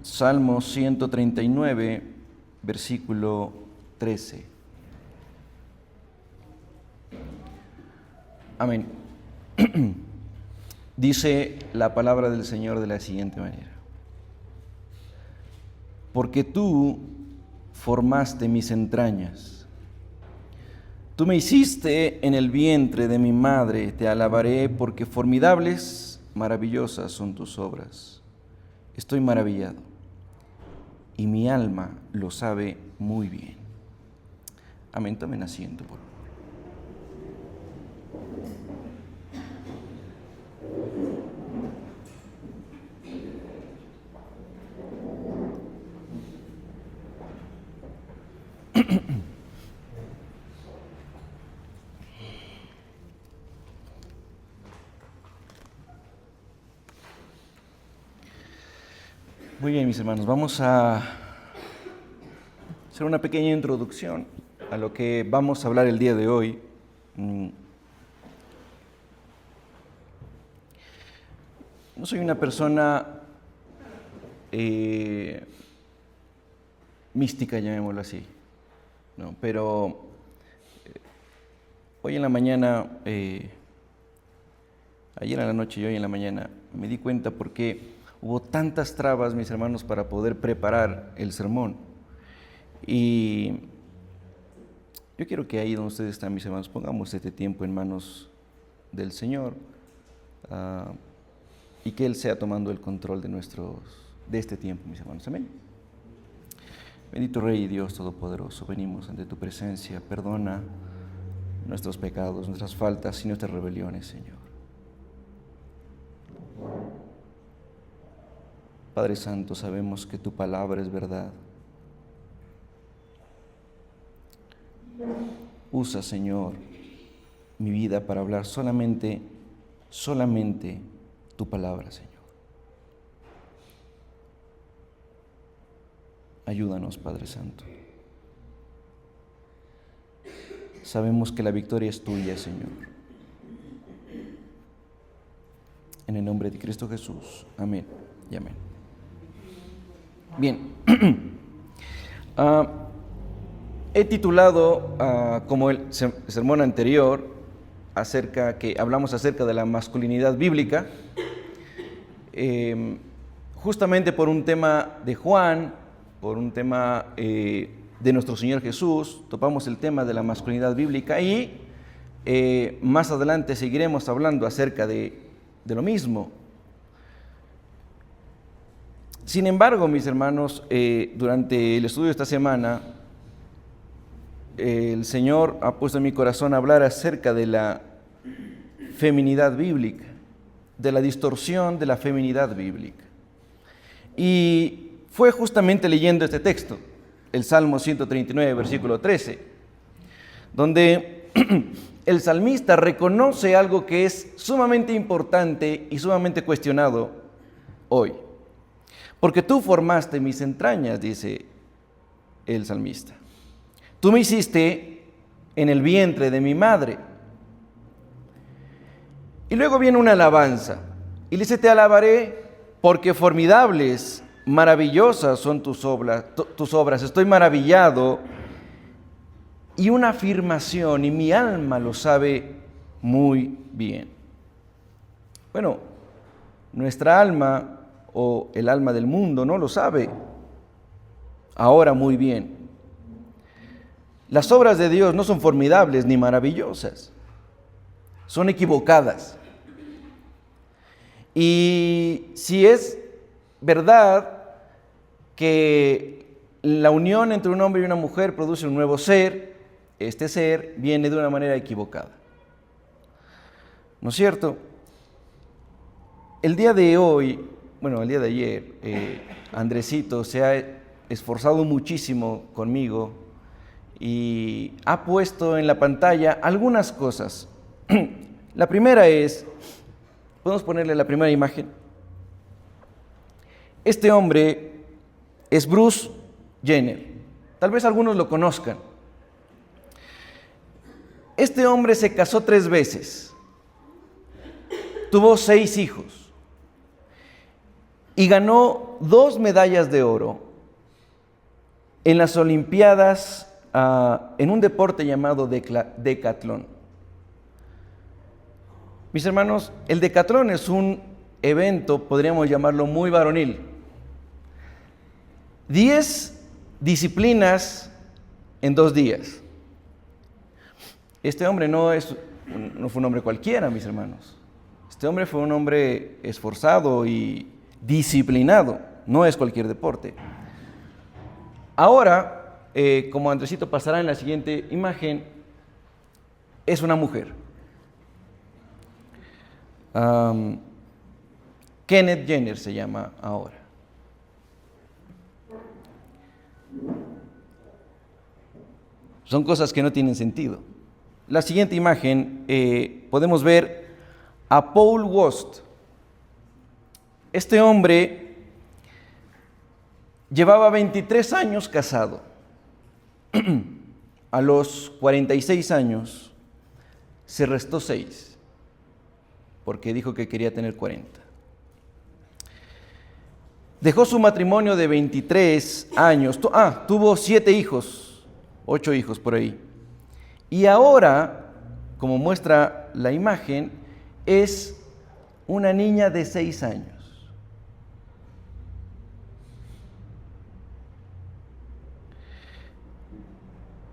Salmo 139, versículo 13. Amén. Dice la palabra del Señor de la siguiente manera: porque tú formaste mis entrañas, tú me hiciste en el vientre de mi madre, te alabaré porque formidables, maravillosas son tus obras. Estoy maravillado y mi alma lo sabe muy bien. Amén. Tomen asiento, por favor. Muy bien, mis hermanos, vamos a hacer una pequeña introducción a lo que vamos a hablar el día de hoy. No soy una persona mística, llamémoslo así, ¿no? Pero hoy en la mañana, ayer en la noche y hoy en la mañana, me di cuenta por qué hubo tantas trabas, mis hermanos, para poder preparar el sermón. Y yo quiero que ahí donde ustedes están, mis hermanos, pongamos este tiempo en manos del Señor, y que Él sea tomando el control de este tiempo, mis hermanos. Amén. Bendito Rey y Dios Todopoderoso, venimos ante tu presencia. Perdona nuestros pecados, nuestras faltas y nuestras rebeliones, Señor. Padre Santo, sabemos que tu palabra es verdad. Usa, Señor, mi vida para hablar solamente tu palabra, Señor. Ayúdanos, Padre Santo. Sabemos que la victoria es tuya, Señor. En el nombre de Cristo Jesús. Amén y amén. Bien. He titulado, como el sermón anterior, hablamos acerca de la masculinidad bíblica, justamente por un tema de Juan, por un tema de nuestro Señor Jesús, topamos el tema de la masculinidad bíblica y más adelante seguiremos hablando acerca de lo mismo. Sin embargo, mis hermanos, durante el estudio de esta semana, el Señor ha puesto en mi corazón a hablar acerca de la feminidad bíblica, de la distorsión de la feminidad bíblica. Y fue justamente leyendo este texto, el Salmo 139, versículo 13, donde el salmista reconoce algo que es sumamente importante y sumamente cuestionado hoy. Porque tú formaste mis entrañas, dice el salmista. Tú me hiciste en el vientre de mi madre. Y luego viene una alabanza. Y le dice, te alabaré porque formidables, maravillosas son tus obras. Estoy maravillado. Y una afirmación, y mi alma lo sabe muy bien. Bueno, nuestra alma o el alma del mundo no lo sabe ahora muy bien. Las obras de Dios no son formidables ni maravillosas, son equivocadas. Y si es verdad que la unión entre un hombre y una mujer produce un nuevo ser, este ser viene de una manera equivocada. ¿No es cierto? El día de ayer, Andresito se ha esforzado muchísimo conmigo y ha puesto en la pantalla algunas cosas. La primera es, ¿podemos ponerle la primera imagen? Este hombre es Bruce Jenner. Tal vez algunos lo conozcan. Este hombre se casó 3 veces. Tuvo 6 hijos. y ganó 2 medallas de oro en las Olimpiadas en un deporte llamado decatlón. Mis hermanos, el decatlón es un evento, podríamos llamarlo muy varonil. 10 disciplinas en 2 días. Este hombre no fue un hombre cualquiera, mis hermanos. Este hombre fue un hombre esforzado y disciplinado. No es cualquier deporte. Ahora, como Andresito pasará en la siguiente imagen, es una mujer. Kenneth Jenner se llama ahora. Son cosas que no tienen sentido. La siguiente imagen, podemos ver a Paul Wost. Este hombre llevaba 23 años casado. A los 46 años se restó 6, porque dijo que quería tener 40. Dejó su matrimonio de 23 años, tuvo 7 hijos, 8 hijos por ahí. Y ahora, como muestra la imagen, es una niña de 6 años.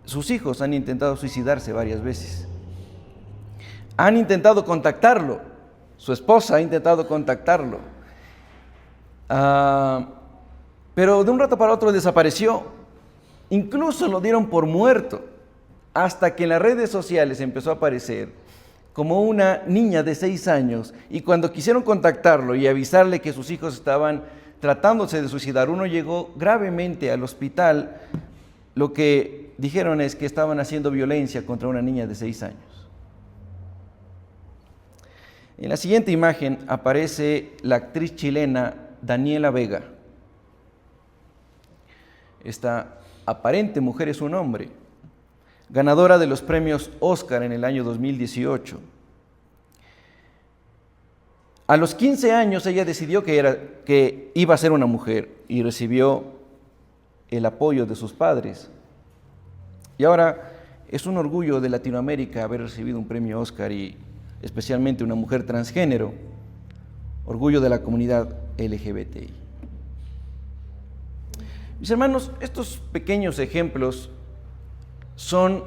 Sus hijos han intentado suicidarse varias veces. Han intentado contactarlo. Su esposa ha intentado contactarlo. Pero de un rato para otro desapareció. Incluso lo dieron por muerto. Hasta que en las redes sociales empezó a aparecer como una niña de 6 años. Y cuando quisieron contactarlo y avisarle que sus hijos estaban tratándose de suicidar, uno llegó gravemente al hospital. Lo que dijeron es que estaban haciendo violencia contra una niña de 6 años. En la siguiente imagen aparece la actriz chilena Daniela Vega. Esta aparente mujer es un hombre, ganadora de los premios Oscar en el año 2018. A los 15 años ella decidió que iba a ser una mujer y recibió el apoyo de sus padres. Y ahora es un orgullo de Latinoamérica haber recibido un premio Oscar y especialmente una mujer transgénero, orgullo de la comunidad LGBTI. Mis hermanos, estos pequeños ejemplos son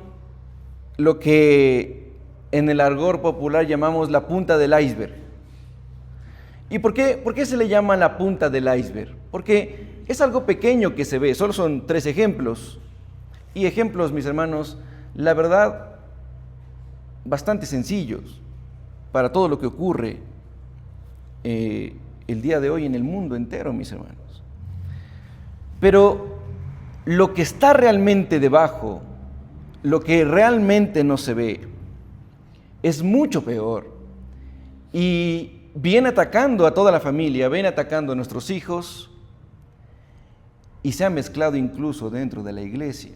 lo que en el argot popular llamamos la punta del iceberg. ¿Y por qué se le llama la punta del iceberg? Porque es algo pequeño que se ve, solo son 3 ejemplos. Y ejemplos, mis hermanos, la verdad, bastante sencillos para todo lo que ocurre el día de hoy en el mundo entero, mis hermanos. Pero lo que está realmente debajo, lo que realmente no se ve, es mucho peor. Y viene atacando a toda la familia, viene atacando a nuestros hijos y se ha mezclado incluso dentro de la iglesia.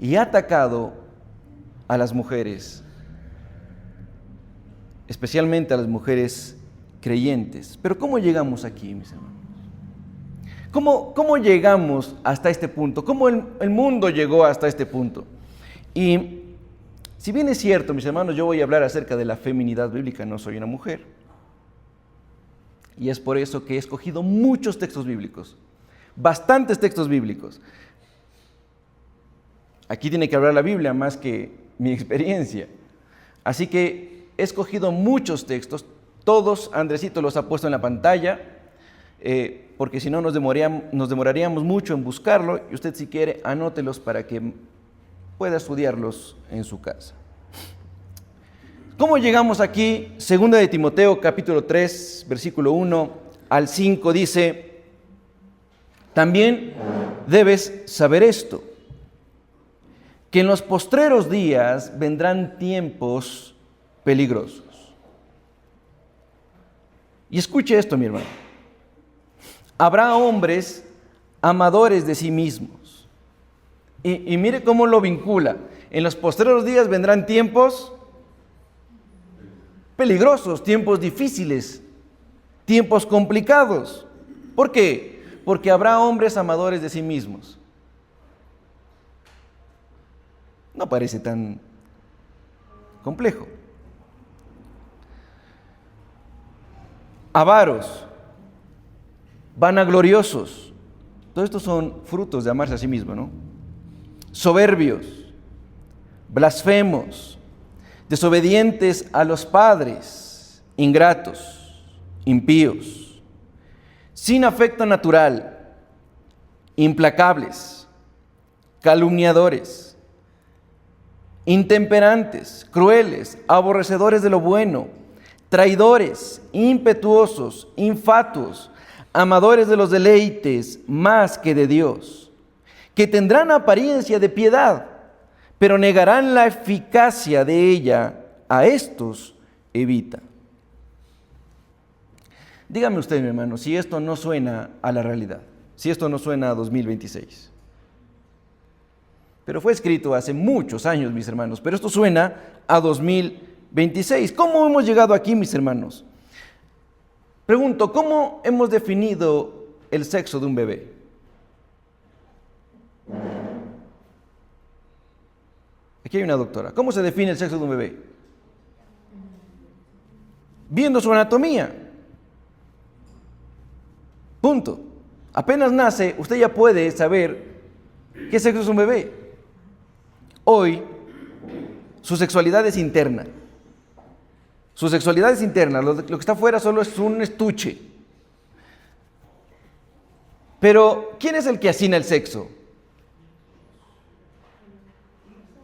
Y ha atacado a las mujeres, especialmente a las mujeres creyentes. Pero ¿cómo llegamos aquí, mis hermanos? ¿Cómo llegamos hasta este punto? ¿Cómo el mundo llegó hasta este punto? Y si bien es cierto, mis hermanos, yo voy a hablar acerca de la feminidad bíblica, no soy una mujer. Y es por eso que he escogido muchos textos bíblicos, bastantes textos bíblicos. Aquí tiene que hablar la Biblia más que mi experiencia. Así que he escogido muchos textos, todos Andresito los ha puesto en la pantalla, porque si no nos demoraríamos mucho en buscarlo, y usted si quiere anótelos para que pueda estudiarlos en su casa. ¿Cómo llegamos aquí? Segunda de Timoteo, capítulo 3, versículo 1 al 5, dice: también debes saber esto, que en los postreros días vendrán tiempos peligrosos. Y escuche esto, mi hermano. Habrá hombres amadores de sí mismos. Y mire cómo lo vincula. En los postreros días vendrán tiempos peligrosos, tiempos difíciles, tiempos complicados. ¿Por qué? Porque habrá hombres amadores de sí mismos. No parece tan complejo. Avaros, vanagloriosos. Todos estos son frutos de amarse a sí mismo, ¿no? Soberbios, blasfemos, desobedientes a los padres, ingratos, impíos, sin afecto natural, implacables, calumniadores, intemperantes, crueles, aborrecedores de lo bueno, traidores, impetuosos, infatuos, amadores de los deleites más que de Dios, que tendrán apariencia de piedad, pero negarán la eficacia de ella. A estos evita. Dígame usted, mi hermano, si esto no suena a la realidad, si esto no suena a 2026. Pero fue escrito hace muchos años, mis hermanos, pero esto suena a 2026. ¿Cómo hemos llegado aquí, mis hermanos? Pregunto, ¿cómo hemos definido el sexo de un bebé? Aquí hay una doctora. ¿Cómo se define el sexo de un bebé? Viendo su anatomía. Punto. Apenas nace, usted ya puede saber qué sexo es un bebé. Hoy, su sexualidad es interna. Su sexualidad es interna, lo que está afuera solo es un estuche. Pero, ¿quién es el que asigna el sexo?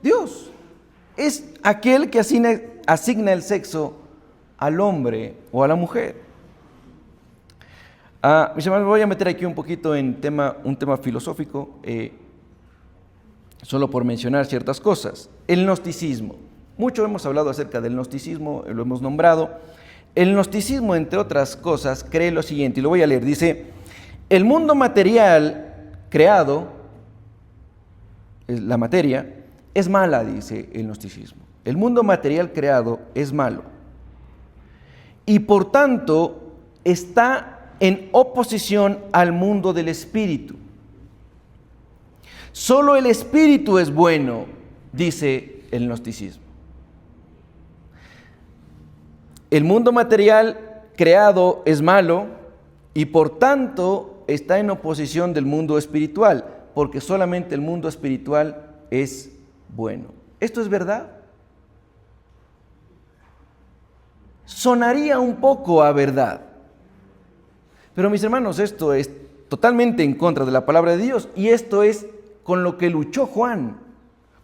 Dios. Es aquel que asigna el sexo al hombre o a la mujer. Mis hermanos, me voy a meter aquí un poquito en un tema filosófico, solo por mencionar ciertas cosas. El gnosticismo. Mucho hemos hablado acerca del gnosticismo, lo hemos nombrado. El gnosticismo, entre otras cosas, cree lo siguiente, y lo voy a leer. Dice, el mundo material creado, la materia, es mala, dice el gnosticismo. El mundo material creado es malo. Y por tanto, está en oposición al mundo del espíritu. Solo el espíritu es bueno, dice el gnosticismo. El mundo material creado es malo y por tanto está en oposición del mundo espiritual, porque solamente el mundo espiritual es bueno. ¿Esto es verdad? Sonaría un poco a verdad. Pero mis hermanos, esto es totalmente en contra de la palabra de Dios y esto es con lo que luchó Juan.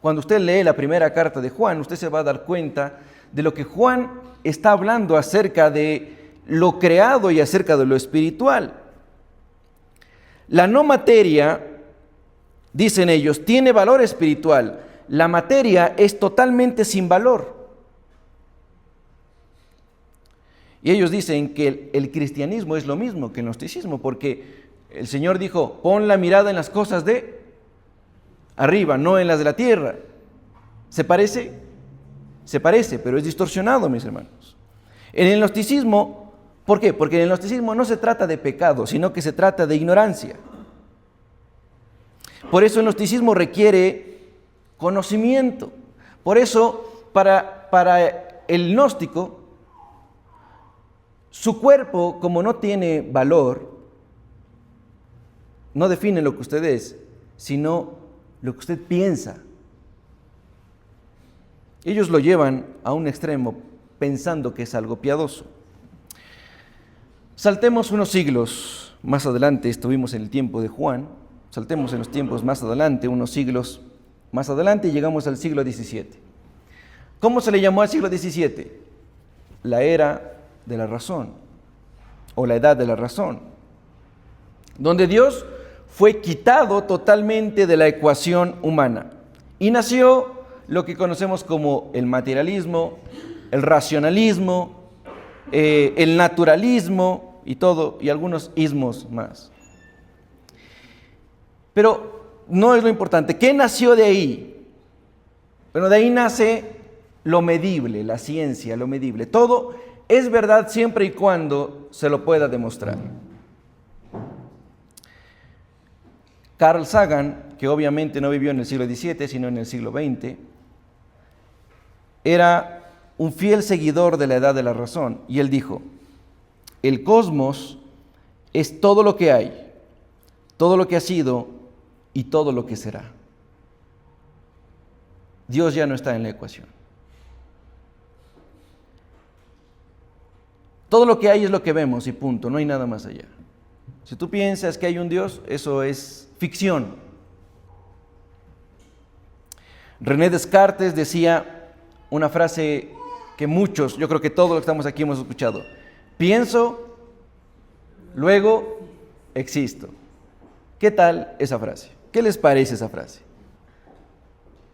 Cuando usted lee la primera carta de Juan, usted se va a dar cuenta de lo que Juan está hablando acerca de lo creado y acerca de lo espiritual. La no materia, dicen ellos, tiene valor espiritual. La materia es totalmente sin valor. Y ellos dicen que el cristianismo es lo mismo que el gnosticismo, porque el Señor dijo, pon la mirada en las cosas de arriba, no en las de la tierra. ¿Se parece? Se parece, pero es distorsionado, mis hermanos. En el gnosticismo, ¿por qué? Porque en el gnosticismo no se trata de pecado, sino que se trata de ignorancia. Por eso el gnosticismo requiere conocimiento. Por eso, para el gnóstico, su cuerpo, como no tiene valor, no define lo que usted es, sino lo que usted piensa. Ellos lo llevan a un extremo pensando que es algo piadoso. Saltemos unos siglos más adelante, estuvimos en el tiempo de Juan, saltemos en los tiempos más adelante, unos siglos más adelante y llegamos al siglo XVII. ¿Cómo se le llamó al siglo XVII? La era de la razón, o la edad de la razón, donde Dios fue quitado totalmente de la ecuación humana y nació lo que conocemos como el materialismo, el racionalismo, el naturalismo y todo, y algunos ismos más. Pero no es lo importante. ¿Qué nació de ahí? Bueno, de ahí nace lo medible, la ciencia, lo medible. Todo es verdad siempre y cuando se lo pueda demostrar. Carl Sagan, que obviamente no vivió en el siglo XVII, sino en el siglo XX, era un fiel seguidor de la edad de la razón, y él dijo: el cosmos es todo lo que hay, todo lo que ha sido y todo lo que será. Dios ya no está en la ecuación. Todo lo que hay es lo que vemos y punto, no hay nada más allá. Si tú piensas que hay un Dios, eso es ficción. René Descartes decía una frase que muchos, yo creo que todos los que estamos aquí hemos escuchado: pienso, luego existo. ¿Qué tal esa frase? ¿Qué les parece esa frase?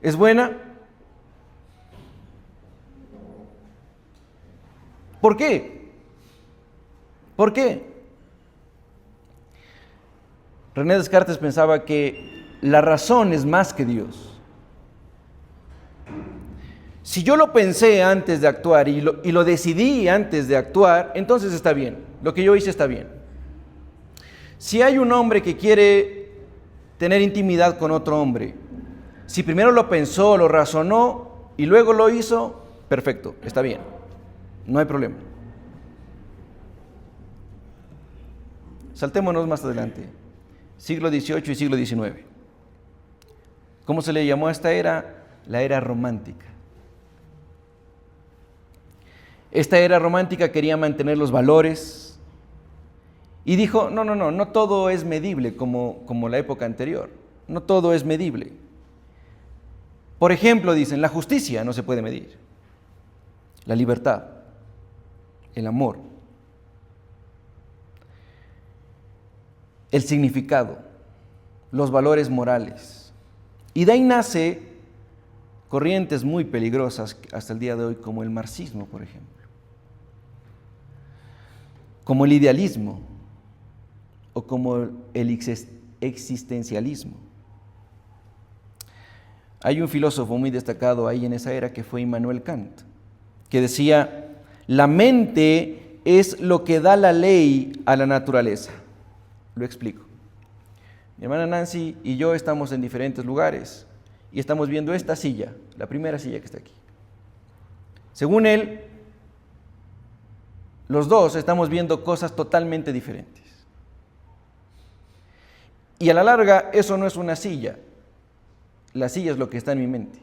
¿Es buena? ¿Por qué? ¿Por qué? René Descartes pensaba que la razón es más que Dios. Si yo lo pensé antes de actuar y lo decidí antes de actuar, entonces está bien. Lo que yo hice está bien. Si hay un hombre que quiere tener intimidad con otro hombre, si primero lo pensó, lo razonó y luego lo hizo, perfecto, está bien. No hay problema. Saltémonos más adelante. Siglo XVIII y siglo XIX. ¿Cómo se le llamó a esta era? La era romántica. Esta era romántica quería mantener los valores y dijo: no todo es medible como la época anterior. No todo es medible. Por ejemplo, dicen, la justicia no se puede medir. La libertad, el amor, el significado, los valores morales. Y de ahí nace corrientes muy peligrosas hasta el día de hoy, como el marxismo, por ejemplo, como el idealismo o como el existencialismo. Hay un filósofo muy destacado ahí en esa era que fue Immanuel Kant, que decía: la mente es lo que da la ley a la naturaleza. Lo explico. Mi hermana Nancy y yo estamos en diferentes lugares y estamos viendo esta silla, la primera silla que está aquí. Según él, los dos estamos viendo cosas totalmente diferentes. Y a la larga, eso no es una silla. La silla es lo que está en mi mente.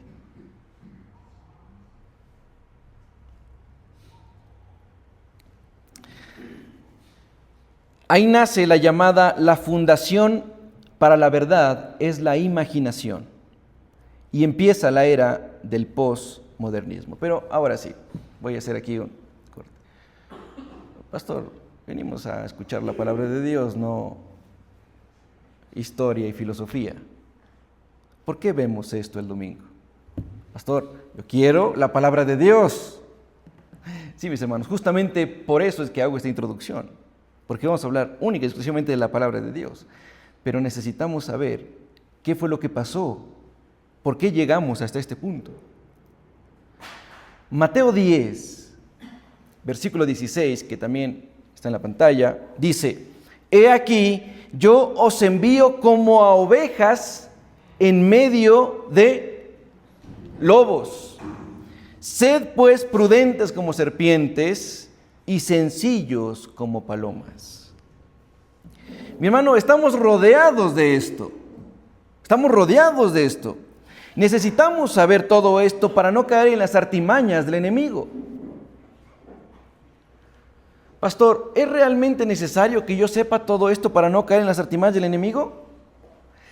Ahí nace la llamada la fundación para la verdad, es la imaginación. Y empieza la era del postmodernismo. Pero ahora sí, voy a hacer aquí un corte. Pastor, venimos a escuchar la palabra de Dios, no historia y filosofía. ¿Por qué vemos esto el domingo? Pastor, yo quiero la palabra de Dios. Sí, mis hermanos, justamente por eso es que hago esta introducción, porque vamos a hablar única y exclusivamente de la palabra de Dios. Pero necesitamos saber qué fue lo que pasó, por qué llegamos hasta este punto. Mateo 10, versículo 16, que también está en la pantalla, dice: he aquí, yo os envío como a ovejas en medio de lobos. Sed pues prudentes como serpientes y sencillos como palomas. Mi hermano, estamos rodeados de esto. Estamos rodeados de esto. Necesitamos saber todo esto para no caer en las artimañas del enemigo. Pastor, ¿es realmente necesario que yo sepa todo esto para no caer en las artimañas del enemigo?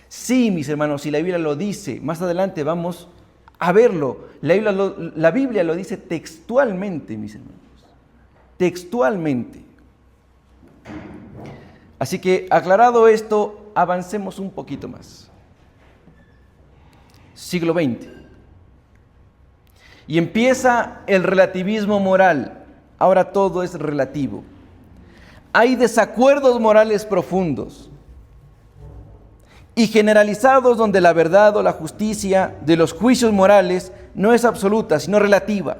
Sí, mis hermanos, si la Biblia lo dice. Más adelante vamos a verlo. La Biblia lo dice textualmente, mis hermanos. Textualmente. Así que, aclarado esto, avancemos un poquito más. Siglo XX. Y empieza el relativismo moral. Ahora todo es relativo. Hay desacuerdos morales profundos y generalizados donde la verdad o la justicia de los juicios morales no es absoluta, sino relativa.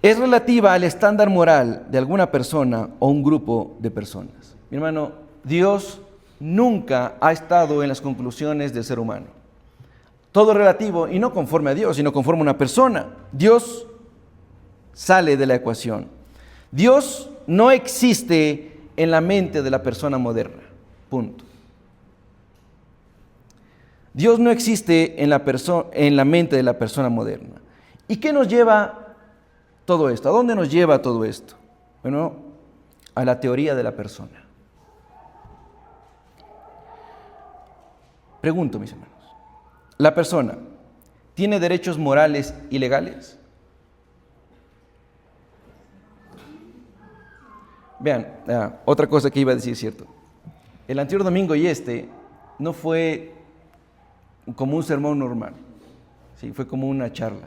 es relativa al estándar moral de alguna persona o un grupo de personas. Mi hermano, Dios nunca ha estado en las conclusiones del ser humano. Todo relativo, y no conforme a Dios, sino conforme a una persona. Dios sale de la ecuación. Dios no existe en la mente de la persona moderna. Punto. Dios no existe en la mente de la persona moderna. ¿Y qué nos lleva todo esto? ¿A dónde nos lleva todo esto? Bueno, a la teoría de la persona. Pregunto, mis hermanos, ¿la persona tiene derechos morales y legales? Vean, otra cosa que iba a decir, cierto. El anterior domingo y no fue como un sermón normal, ¿sí? Fue como una charla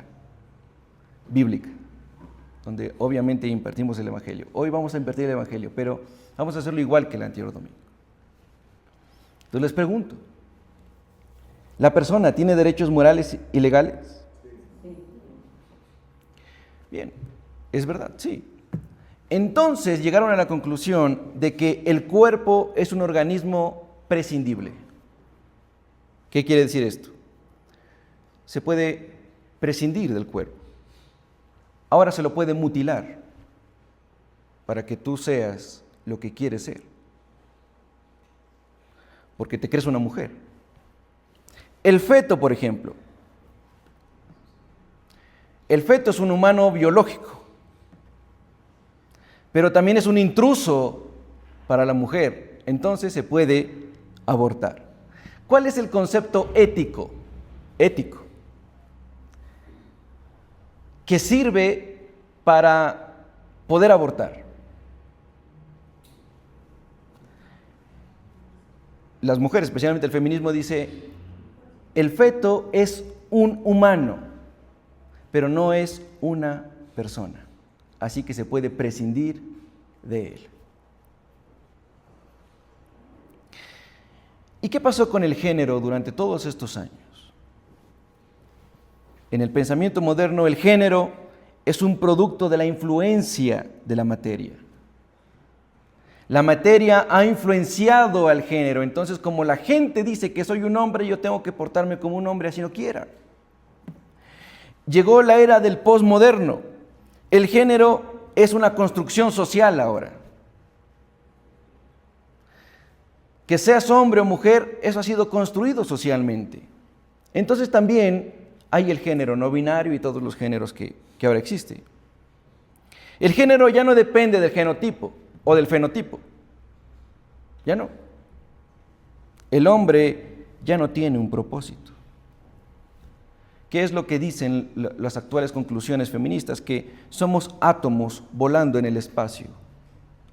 bíblica, donde obviamente impartimos el Evangelio. Hoy vamos a impartir el Evangelio, pero vamos a hacerlo igual que el anterior domingo. Entonces les pregunto, ¿la persona tiene derechos morales y legales? Bien, es verdad, sí. Entonces llegaron a la conclusión de que el cuerpo es un organismo prescindible. ¿Qué quiere decir esto? Se puede prescindir del cuerpo. Ahora se lo puede mutilar para que tú seas lo que quieres ser. Porque te crees una mujer. El feto, por ejemplo. El feto es un humano biológico, pero también es un intruso para la mujer. Entonces se puede abortar. ¿Cuál es el concepto ético? Ético. Que sirve para poder abortar. Las mujeres, especialmente el feminismo, dice, el feto es un humano, pero no es una persona. Así que se puede prescindir de él. ¿Y qué pasó con el género durante todos estos años? En el pensamiento moderno, el género es un producto de la influencia de la materia. La materia ha influenciado al género. Entonces, como la gente dice que soy un hombre, yo tengo que portarme como un hombre así no quiera. Llegó la era del posmoderno. El género es una construcción social ahora. Que seas hombre o mujer, eso ha sido construido socialmente. Entonces también hay el género no binario y todos los géneros que ahora existen. El género ya no depende del genotipo o del fenotipo. Ya no. El hombre ya no tiene un propósito. ¿Qué es lo que dicen las actuales conclusiones feministas? Que somos átomos volando en el espacio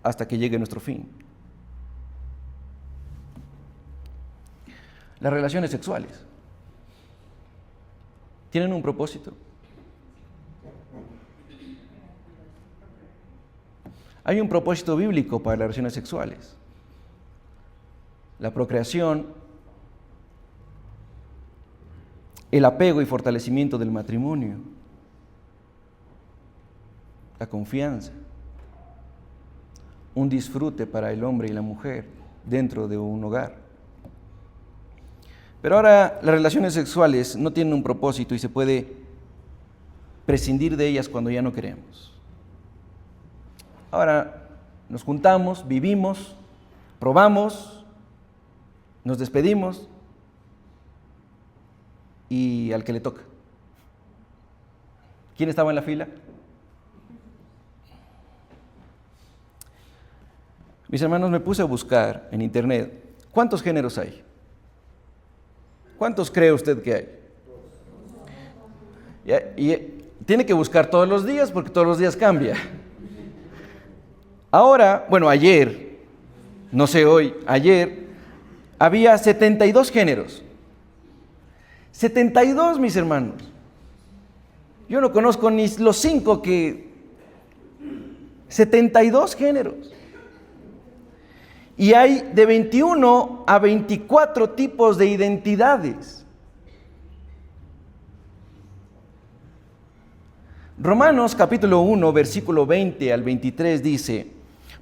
hasta que llegue nuestro fin. Las relaciones sexuales tienen un propósito. Hay un propósito bíblico para las relaciones sexuales. La procreación, el apego y fortalecimiento del matrimonio, la confianza, un disfrute para el hombre y la mujer dentro de un hogar. Pero ahora las relaciones sexuales no tienen un propósito y se puede prescindir de ellas cuando ya no queremos. Ahora nos juntamos, vivimos, probamos, nos despedimos y al que le toca. ¿Quién estaba en la fila? Mis hermanos, me puse a buscar en internet ¿cuántos géneros hay? ¿Cuántos cree usted que hay? Y tiene que buscar todos los días porque todos los días cambia. Ahora, bueno, ayer, no sé hoy, ayer había 72 géneros. 72, mis hermanos. Yo no conozco ni los 5 que... 72 géneros. Y hay de 21 a 24 tipos de identidades. Romanos capítulo 1, versículo 20 al 23 dice: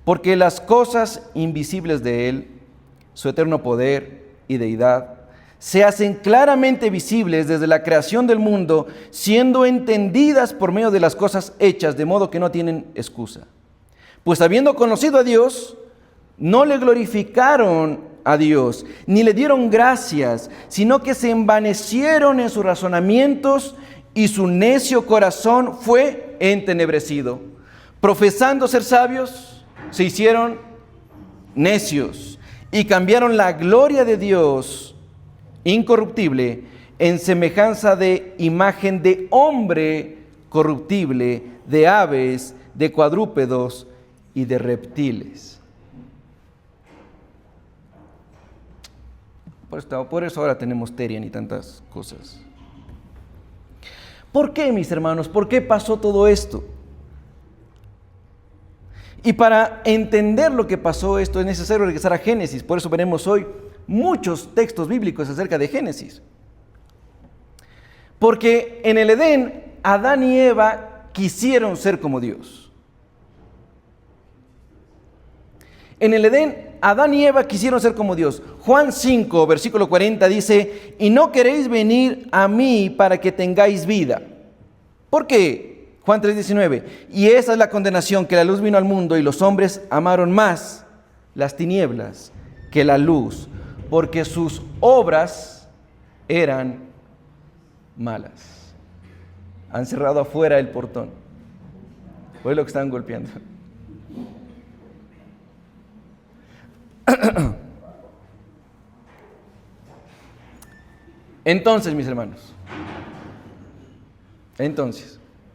porque las cosas invisibles de Él, su eterno poder y deidad, se hacen claramente visibles desde la creación del mundo, siendo entendidas por medio de las cosas hechas, de modo que no tienen excusa. Pues habiendo conocido a Dios, no le glorificaron a Dios, ni le dieron gracias, sino que se envanecieron en sus razonamientos y su necio corazón fue entenebrecido. Profesando ser sabios, se hicieron necios y cambiaron la gloria de Dios incorruptible en semejanza de imagen de hombre corruptible, de aves, de cuadrúpedos y de reptiles. Por eso ahora tenemos Terian y tantas cosas. ¿Por qué, mis hermanos? ¿Por qué pasó todo esto? Y para entender lo que pasó esto es necesario regresar a Génesis. Por eso veremos hoy muchos textos bíblicos acerca de Génesis. Porque en el Edén, Adán y Eva quisieron ser como Dios. En el Edén, Adán y Eva quisieron ser como Dios. Juan 5, versículo 40 dice: y no queréis venir a mí para que tengáis vida. ¿Por qué? Juan 3, 19. Y esa es la condenación, que la luz vino al mundo y los hombres amaron más las tinieblas que la luz, porque sus obras eran malas. Han cerrado afuera el portón. Fue lo que están golpeando. Entonces, mis hermanos,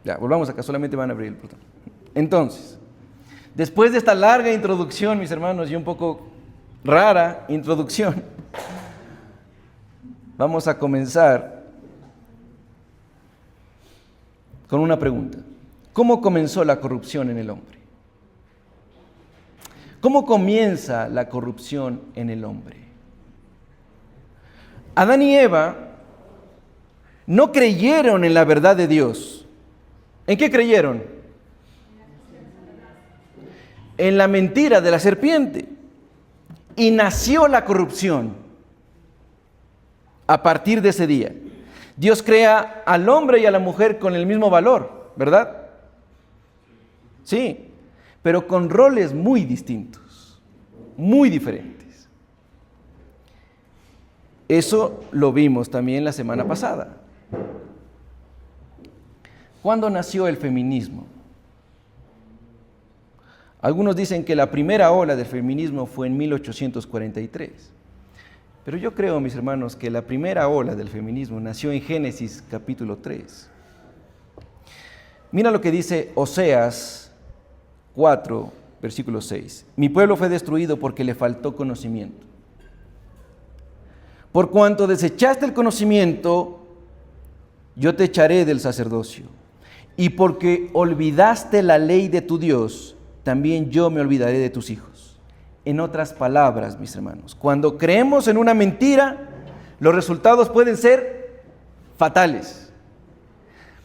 ya, volvamos acá, solamente van a abrir el portón. Entonces, después de esta larga introducción, mis hermanos, y un poco rara introducción, vamos a comenzar con una pregunta. ¿Cómo comenzó la corrupción en el hombre? ¿Cómo comienza la corrupción en el hombre? Adán y Eva no creyeron en la verdad de Dios. ¿En qué creyeron? En la mentira de la serpiente. Y nació la corrupción a partir de ese día. Dios crea al hombre y a la mujer con el mismo valor, ¿verdad? Sí, pero con roles muy distintos, muy diferentes. Eso lo vimos también la semana pasada. ¿Cuándo nació el feminismo? Algunos dicen que la primera ola del feminismo fue en 1843. Pero yo creo, mis hermanos, que la primera ola del feminismo nació en Génesis capítulo 3. Mira lo que dice Oseas 4, versículo 6. Mi pueblo fue destruido porque le faltó conocimiento. Por cuanto desechaste el conocimiento, yo te echaré del sacerdocio. Y porque olvidaste la ley de tu Dios, también yo me olvidaré de tus hijos. En otras palabras, mis hermanos, cuando creemos en una mentira, los resultados pueden ser fatales.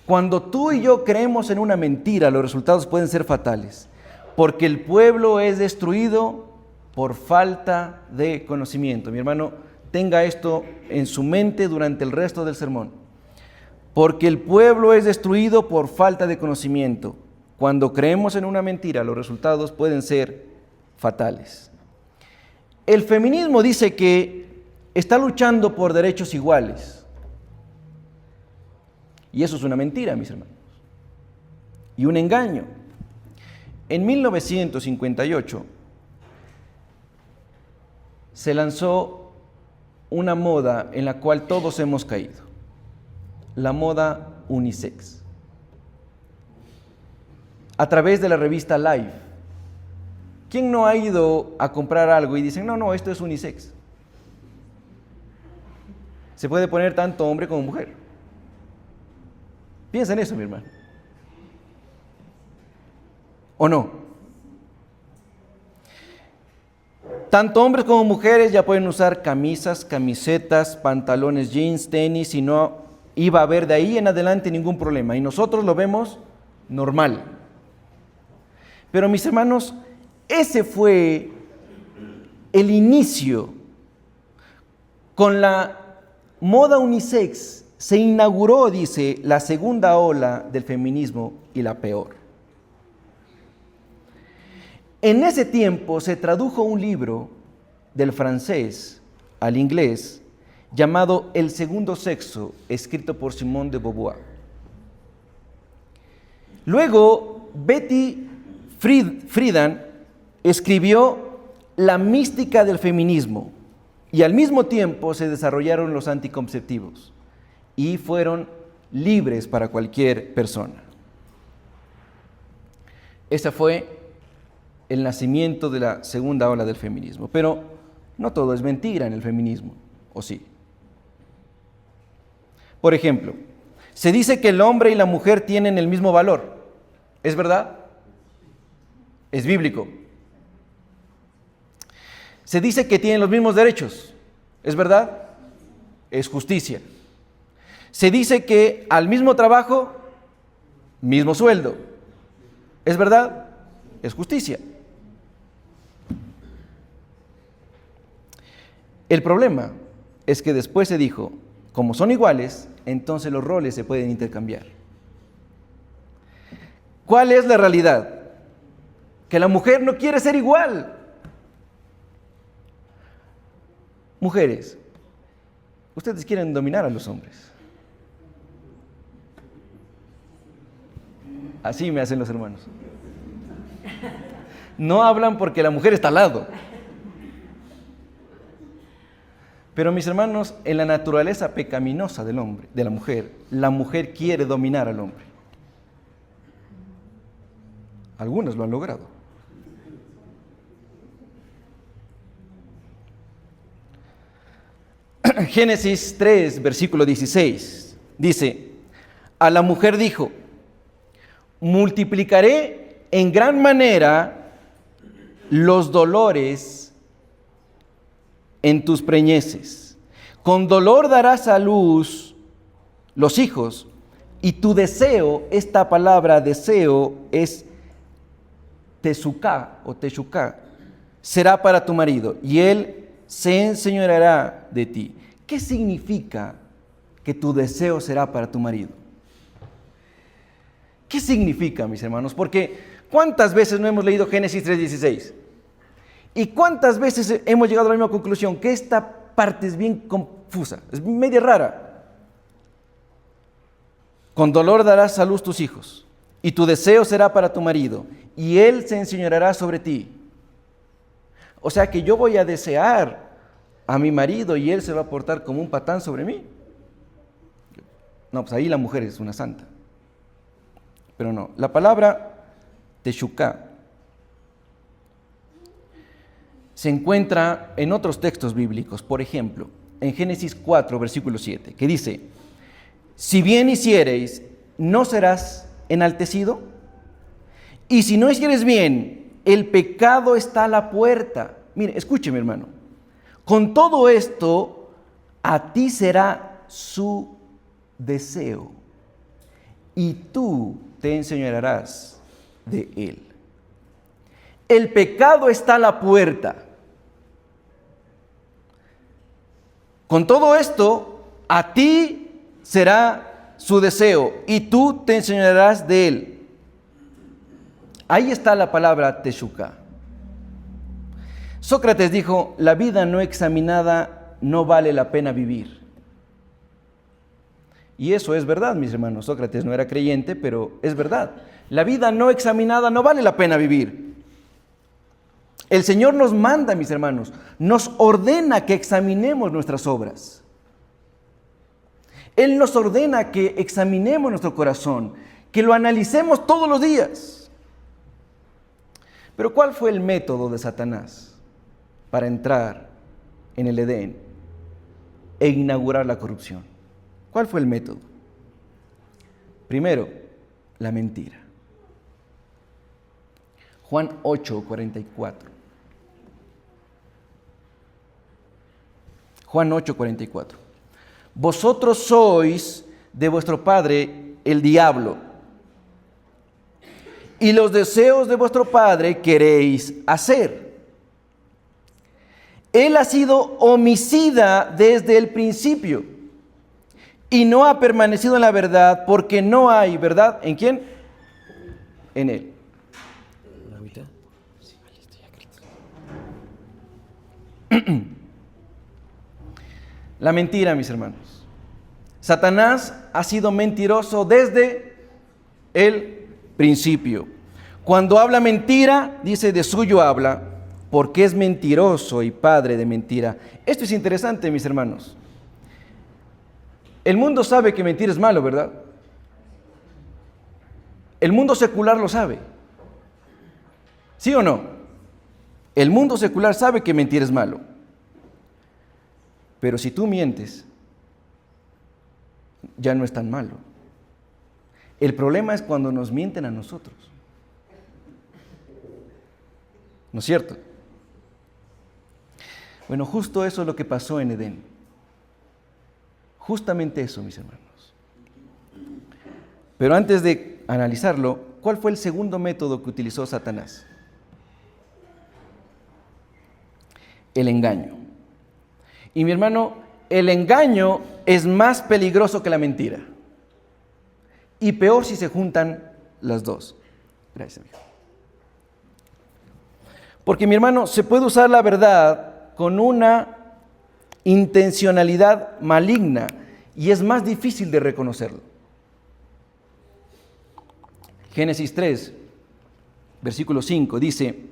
Cuando tú y yo creemos en una mentira, los resultados pueden ser fatales. Porque el pueblo es destruido por falta de conocimiento. Mi hermano, tenga esto en su mente durante el resto del sermón. Porque el pueblo es destruido por falta de conocimiento. Cuando creemos en una mentira, los resultados pueden ser fatales. El feminismo dice que está luchando por derechos iguales. Y eso es una mentira, mis hermanos. Y un engaño. En 1958 se lanzó una moda en la cual todos hemos caído. La moda unisex. A través de la revista Life. ¿Quién no ha ido a comprar algo y dicen, no, esto es unisex? Se puede poner tanto hombre como mujer. Piensa en eso, mi hermano. ¿O no? Tanto hombres como mujeres ya pueden usar camisas, camisetas, pantalones jeans, tenis, y no iba a haber de ahí en adelante ningún problema. Y nosotros lo vemos normal. Pero mis hermanos, ese fue el inicio. Con la moda unisex se inauguró, dice, la segunda ola del feminismo y la peor. En ese tiempo se tradujo un libro del francés al inglés llamado El segundo sexo, escrito por Simone de Beauvoir. Luego, Betty Friedan escribió La mística del feminismo y al mismo tiempo se desarrollaron los anticonceptivos y fueron libres para cualquier persona. Ese fue el nacimiento de la segunda ola del feminismo. Pero no todo es mentira en el feminismo, ¿o sí? Por ejemplo, se dice que el hombre y la mujer tienen el mismo valor. ¿Es verdad? Es bíblico. Se dice que tienen los mismos derechos. ¿Es verdad? Es justicia. Se dice que al mismo trabajo, mismo sueldo. ¿Es verdad? Es justicia. El problema es que después se dijo, como son iguales, entonces los roles se pueden intercambiar. ¿Cuál es la realidad? Que la mujer no quiere ser igual. Mujeres, ustedes quieren dominar a los hombres. Así me hacen los hermanos. No hablan porque la mujer está al lado. Pero mis hermanos, en la naturaleza pecaminosa del hombre, de la mujer quiere dominar al hombre. Algunos lo han logrado. Génesis 3, versículo 16, dice, a la mujer dijo, multiplicaré en gran manera los dolores en tus preñeces. Con dolor darás a luz los hijos, y tu deseo, esta palabra deseo es teshuká o teshuká, será para tu marido, y él se enseñoreará de ti. ¿Qué significa que tu deseo será para tu marido? ¿Qué significa, mis hermanos? Porque ¿cuántas veces no hemos leído Génesis 3:16? ¿Y cuántas veces hemos llegado a la misma conclusión? Que esta parte es bien confusa, es media rara. Con dolor darás a luz tus hijos, y tu deseo será para tu marido, y él se enseñoreará sobre ti. O sea que yo voy a desear a mi marido y él se va a portar como un patán sobre mí. No, pues ahí la mujer es una santa. Pero no, la palabra teshuká se encuentra en otros textos bíblicos. Por ejemplo, en Génesis 4, versículo 7, que dice, si bien hiciereis, ¿no serás enaltecido? Y si no hicieres bien, el pecado está a la puerta. Mire, escúcheme, hermano. Con todo esto, a ti será su deseo, y tú te enseñorearás de él. El pecado está a la puerta. Con todo esto, a ti será su deseo, y tú te enseñorearás de él. Ahí está la palabra teshuká. Sócrates dijo, la vida no examinada no vale la pena vivir. Y eso es verdad, mis hermanos. Sócrates no era creyente, pero es verdad. La vida no examinada no vale la pena vivir. El Señor nos manda, mis hermanos, nos ordena que examinemos nuestras obras. Él nos ordena que examinemos nuestro corazón, que lo analicemos todos los días. Pero ¿cuál fue el método de Satanás para entrar en el Edén e inaugurar la corrupción? ¿Cuál fue el método? Primero, la mentira. Juan 8:44. Juan 8:44. Vosotros sois de vuestro padre el diablo, y los deseos de vuestro padre queréis hacer. Él ha sido homicida desde el principio y no ha permanecido en la verdad porque no hay verdad. ¿En quién? En él. La mentira, mis hermanos. Satanás ha sido mentiroso desde el principio. Cuando habla mentira, dice de suyo habla, porque es mentiroso y padre de mentira. Esto es interesante, mis hermanos. El mundo sabe que mentir es malo, ¿verdad? El mundo secular lo sabe. ¿Sí o no? El mundo secular sabe que mentir es malo. Pero si tú mientes, ya no es tan malo. El problema es cuando nos mienten a nosotros. ¿No es cierto? Bueno, justo eso es lo que pasó en Edén. Justamente eso, mis hermanos. Pero antes de analizarlo, ¿cuál fue el segundo método que utilizó Satanás? El engaño. Y mi hermano, el engaño es más peligroso que la mentira. Y peor si se juntan las dos. Gracias, amigo. Porque mi hermano, se puede usar la verdad con una intencionalidad maligna y es más difícil de reconocerlo. Génesis 3, versículo 5 dice: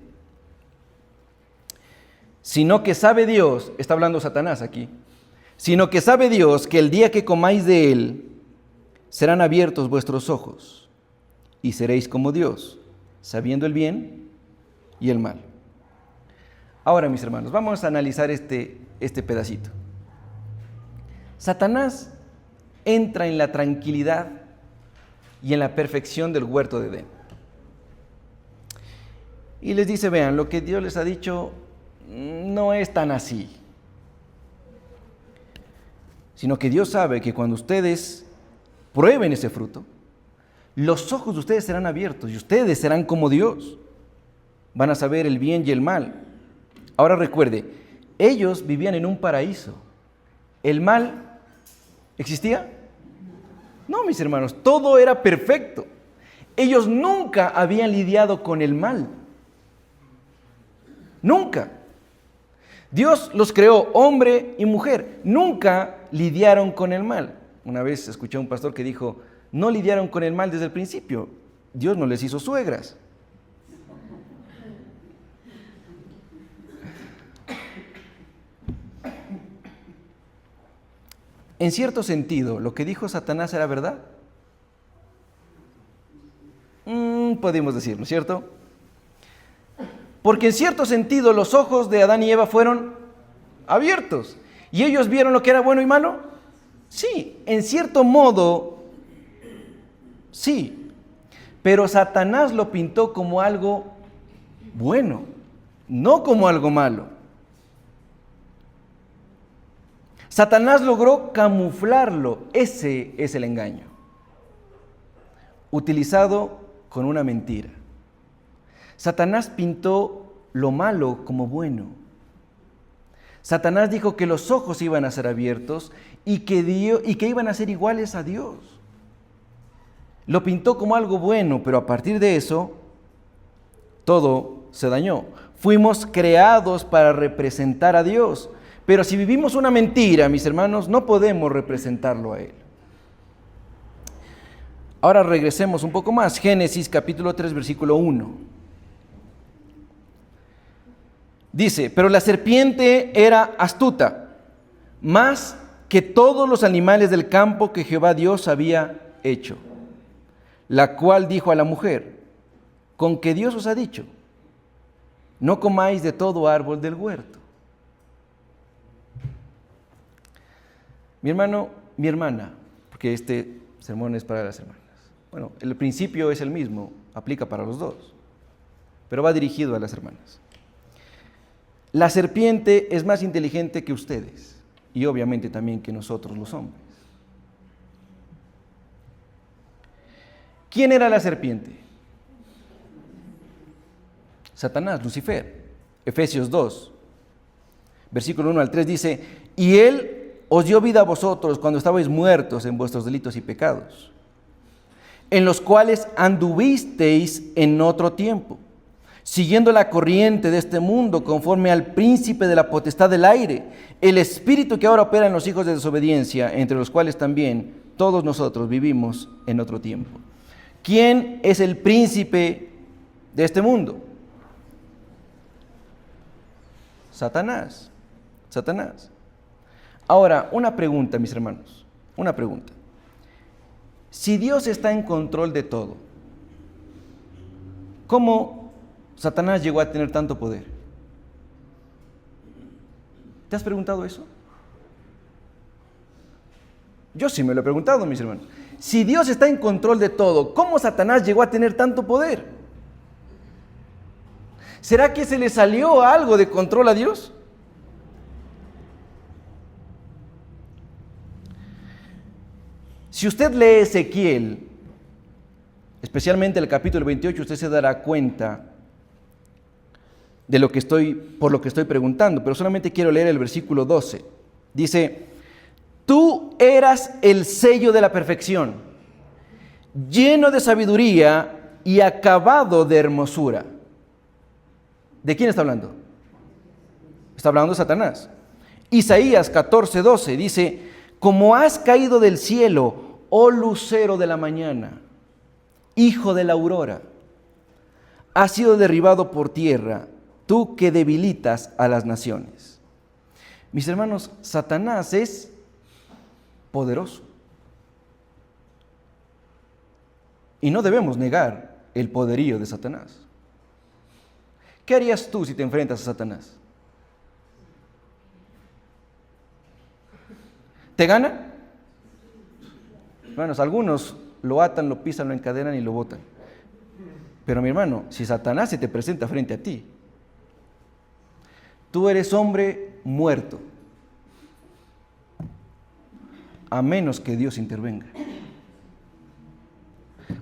sino que sabe Dios, está hablando Satanás aquí, sino que sabe Dios que el día que comáis de él, serán abiertos vuestros ojos y seréis como Dios, sabiendo el bien y el mal. Ahora, mis hermanos, vamos a analizar este pedacito. Satanás entra en la tranquilidad y en la perfección del huerto de Edén. Y les dice, vean, lo que Dios les ha dicho no es tan así. Sino que Dios sabe que cuando ustedes prueben ese fruto, los ojos de ustedes serán abiertos y ustedes serán como Dios. Van a saber el bien y el mal. Ahora recuerde, ellos vivían en un paraíso. ¿El mal existía? No, mis hermanos, todo era perfecto. Ellos nunca habían lidiado con el mal. Nunca. Dios los creó hombre y mujer. Nunca lidiaron con el mal. Una vez escuché a un pastor que dijo, no lidiaron con el mal desde el principio. Dios no les hizo suegras. En cierto sentido, ¿lo que dijo Satanás era verdad? Podemos decirlo, ¿cierto? Porque en cierto sentido los ojos de Adán y Eva fueron abiertos. ¿Y ellos vieron lo que era bueno y malo? Sí, en cierto modo, sí. Pero Satanás lo pintó como algo bueno, no como algo malo. Satanás logró camuflarlo. Ese es el engaño. Utilizado con una mentira. Satanás pintó lo malo como bueno. Satanás dijo que los ojos iban a ser abiertos y que iban a ser iguales a Dios. Lo pintó como algo bueno, pero a partir de eso, todo se dañó. Fuimos creados para representar a Dios. Pero si vivimos una mentira, mis hermanos, no podemos representarlo a Él. Ahora regresemos un poco más. Génesis capítulo 3, versículo 1. Dice, pero la serpiente era astuta, más que todos los animales del campo que Jehová Dios había hecho, la cual dijo a la mujer, ¿con qué Dios os ha dicho? No comáis de todo árbol del huerto. Mi hermano, mi hermana, porque este sermón es para las hermanas. Bueno, el principio es el mismo, aplica para los dos, pero va dirigido a las hermanas. La serpiente es más inteligente que ustedes y obviamente también que nosotros los hombres. ¿Quién era la serpiente? Satanás, Lucifer. Efesios 2, versículo 1 al 3 dice, y Él os dio vida a vosotros cuando estabais muertos en vuestros delitos y pecados, en los cuales anduvisteis en otro tiempo, siguiendo la corriente de este mundo, conforme al príncipe de la potestad del aire, el espíritu que ahora opera en los hijos de desobediencia, entre los cuales también todos nosotros vivimos en otro tiempo. ¿Quién es el príncipe de este mundo? Satanás. Satanás. Ahora, una pregunta, mis hermanos, una pregunta. Si Dios está en control de todo, ¿cómo Satanás llegó a tener tanto poder? ¿Te has preguntado eso? Yo sí me lo he preguntado, mis hermanos. Si Dios está en control de todo, ¿cómo Satanás llegó a tener tanto poder? ¿Será que se le salió algo de control a Dios? Si usted lee Ezequiel, especialmente el capítulo 28, usted se dará cuenta de por lo que estoy preguntando, pero solamente quiero leer el versículo 12. Dice, tú eras el sello de la perfección, lleno de sabiduría y acabado de hermosura. ¿De quién está hablando? Está hablando de Satanás. Isaías 14:12 dice, como has caído del cielo, oh lucero de la mañana, hijo de la aurora, has sido derribado por tierra, tú que debilitas a las naciones. Mis hermanos, Satanás es poderoso. Y no debemos negar el poderío de Satanás. ¿Qué harías tú si te enfrentas a Satanás? ¿Te gana? Hermanos, algunos lo atan, lo pisan, lo encadenan y lo botan. Pero mi hermano, si Satanás se te presenta frente a ti, tú eres hombre muerto, a menos que Dios intervenga.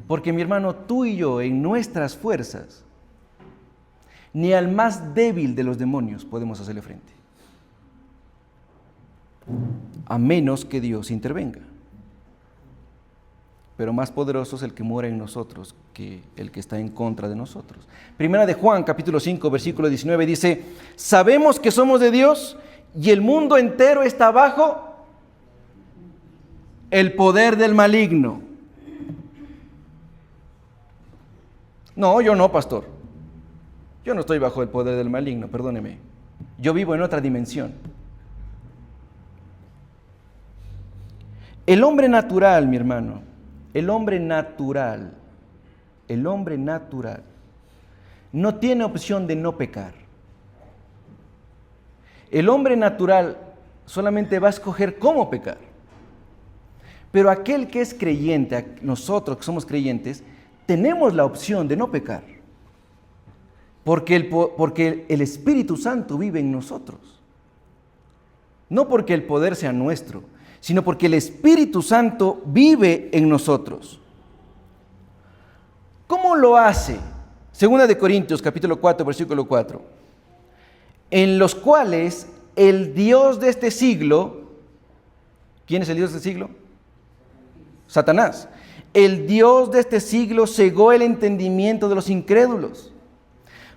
Porque mi hermano, tú y yo en nuestras fuerzas, ni al más débil de los demonios podemos hacerle frente, a menos que Dios intervenga. Pero más poderoso es el que mora en nosotros que el que está en contra de nosotros. Primera de Juan, capítulo 5, versículo 19, dice, sabemos que somos de Dios y el mundo entero está bajo el poder del maligno. No, yo no, pastor. Yo no estoy bajo el poder del maligno, perdóneme. Yo vivo en otra dimensión. El hombre natural, mi hermano, el hombre natural no tiene opción de no pecar. El hombre natural solamente va a escoger cómo pecar. Pero aquel que es creyente, nosotros que somos creyentes, tenemos la opción de no pecar. Porque el Espíritu Santo vive en nosotros. No porque el poder sea nuestro, sino porque el Espíritu Santo vive en nosotros. ¿Cómo lo hace? Segunda de Corintios, capítulo 4, versículo 4. En los cuales el Dios de este siglo, ¿quién es el Dios de este siglo? Satanás. El Dios de este siglo cegó el entendimiento de los incrédulos,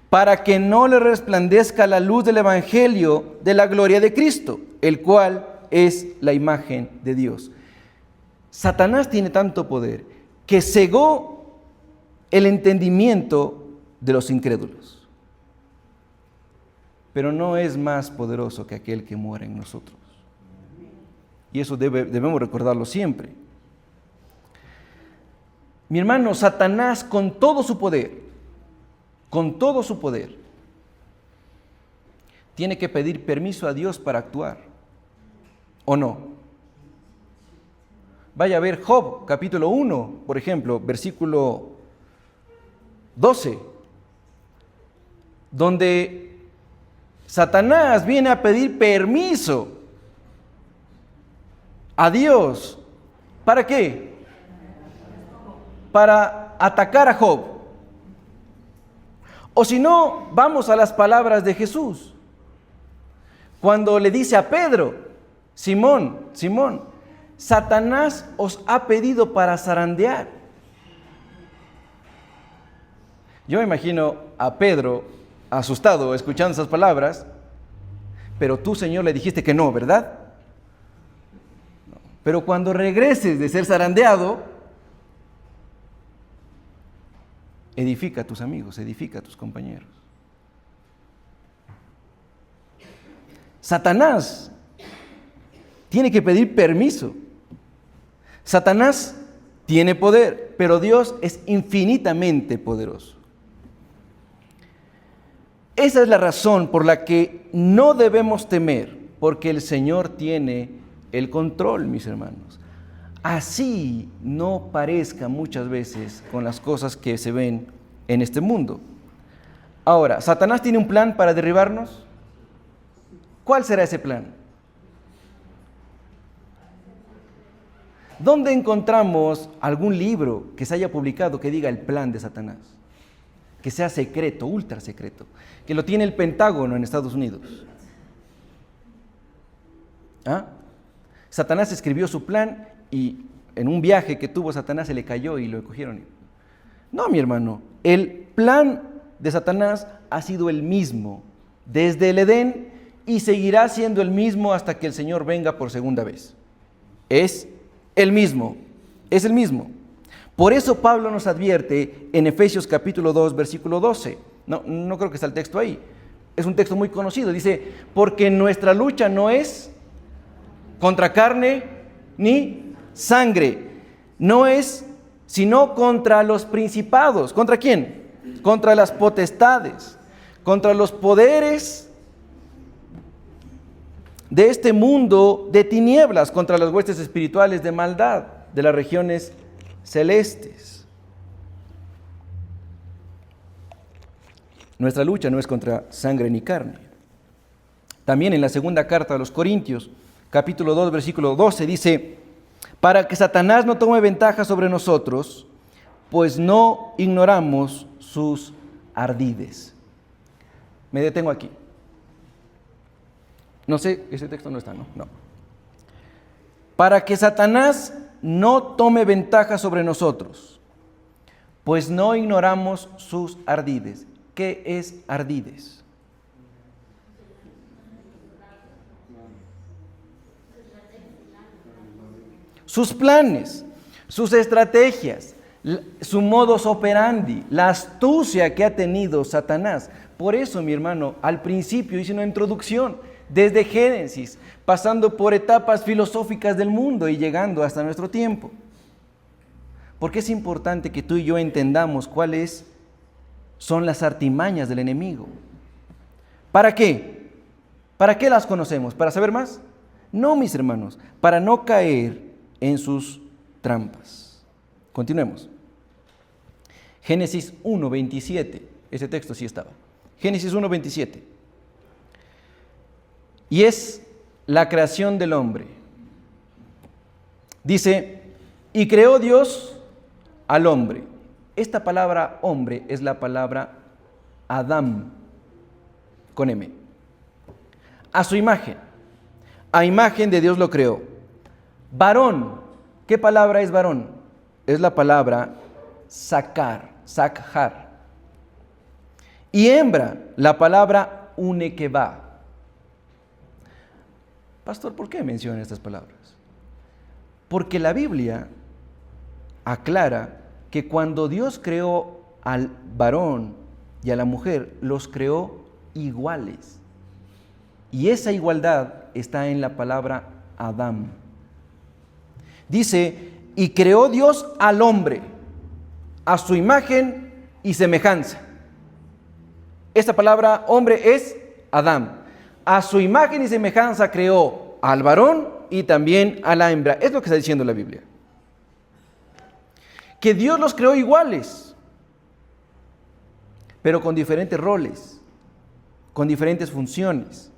para que no le resplandezca la luz del Evangelio de la gloria de Cristo, el cual es la imagen de Dios. Satanás tiene tanto poder que cegó el entendimiento de los incrédulos, pero no es más poderoso que aquel que mora en nosotros. Y eso debemos recordarlo siempre. Mi hermano, Satanás con todo su poder, tiene que pedir permiso a Dios para actuar, ¿o no? Vaya a ver Job, capítulo 1, por ejemplo, versículo 12, donde Satanás viene a pedir permiso a Dios. ¿Para qué? Para atacar a Job. O si no, vamos a las palabras de Jesús. Cuando le dice a Pedro, Simón, Simón, Satanás os ha pedido para zarandear. Yo me imagino a Pedro asustado escuchando esas palabras, pero tú, Señor, le dijiste que no, ¿verdad? Pero cuando regreses de ser zarandeado, edifica a tus amigos, edifica a tus compañeros. Satanás tiene que pedir permiso. Satanás tiene poder, pero Dios es infinitamente poderoso. Esa es la razón por la que no debemos temer, porque el Señor tiene el control, mis hermanos. Así no parezca muchas veces con las cosas que se ven en este mundo. Ahora, ¿Satanás tiene un plan para derribarnos? ¿Cuál será ese plan? ¿Dónde encontramos algún libro que se haya publicado que diga el plan de Satanás? Que sea secreto, ultra secreto, que lo tiene el Pentágono en Estados Unidos. ¿Ah? Satanás escribió su plan y en un viaje que tuvo Satanás se le cayó y lo cogieron. No, mi hermano, el plan de Satanás ha sido el mismo desde el Edén y seguirá siendo el mismo hasta que el Señor venga por segunda vez. Es el mismo, es el mismo. Por eso Pablo nos advierte en Efesios capítulo 2, versículo 12. No creo que está el texto ahí. Es un texto muy conocido. Dice, porque nuestra lucha no es contra carne ni sangre. No es sino contra los principados. ¿Contra quién? Contra las potestades, contra los poderes de este mundo de tinieblas, contra las huestes espirituales de maldad de las regiones celestes. Nuestra lucha no es contra sangre ni carne. También en la segunda carta a los Corintios, capítulo 2, versículo 12, dice, para que Satanás no tome ventaja sobre nosotros, pues no ignoramos sus ardides. Me detengo aquí. No sé, ese texto no está, ¿no? No. Para que Satanás no tome ventaja sobre nosotros, pues no ignoramos sus ardides. ¿Qué es ardides? Sus planes, sus estrategias, su modus operandi, la astucia que ha tenido Satanás. Por eso, mi hermano, al principio hice una introducción desde Génesis, pasando por etapas filosóficas del mundo y llegando hasta nuestro tiempo. Porque es importante que tú y yo entendamos cuáles son las artimañas del enemigo. ¿Para qué? ¿Para qué las conocemos? ¿Para saber más? No, mis hermanos, para no caer en sus trampas. Continuemos. Génesis 1:27. Ese texto sí estaba. Génesis 1:27. Y es la creación del hombre. Dice, y creó Dios al hombre. Esta palabra hombre es la palabra Adam, con M. A su imagen. A imagen de Dios lo creó. Varón. ¿Qué palabra es varón? Es la palabra sacar, sakhar. Y hembra, la palabra unekeba. Pastor, ¿por qué menciona estas palabras? Porque la Biblia aclara que cuando Dios creó al varón y a la mujer, los creó iguales. Y esa igualdad está en la palabra Adam. Dice, y creó Dios al hombre a su imagen y semejanza. Esta palabra hombre es Adam. A su imagen y semejanza creó al varón y también a la hembra. Es lo que está diciendo la Biblia. Que Dios los creó iguales, pero con diferentes roles, con diferentes funciones.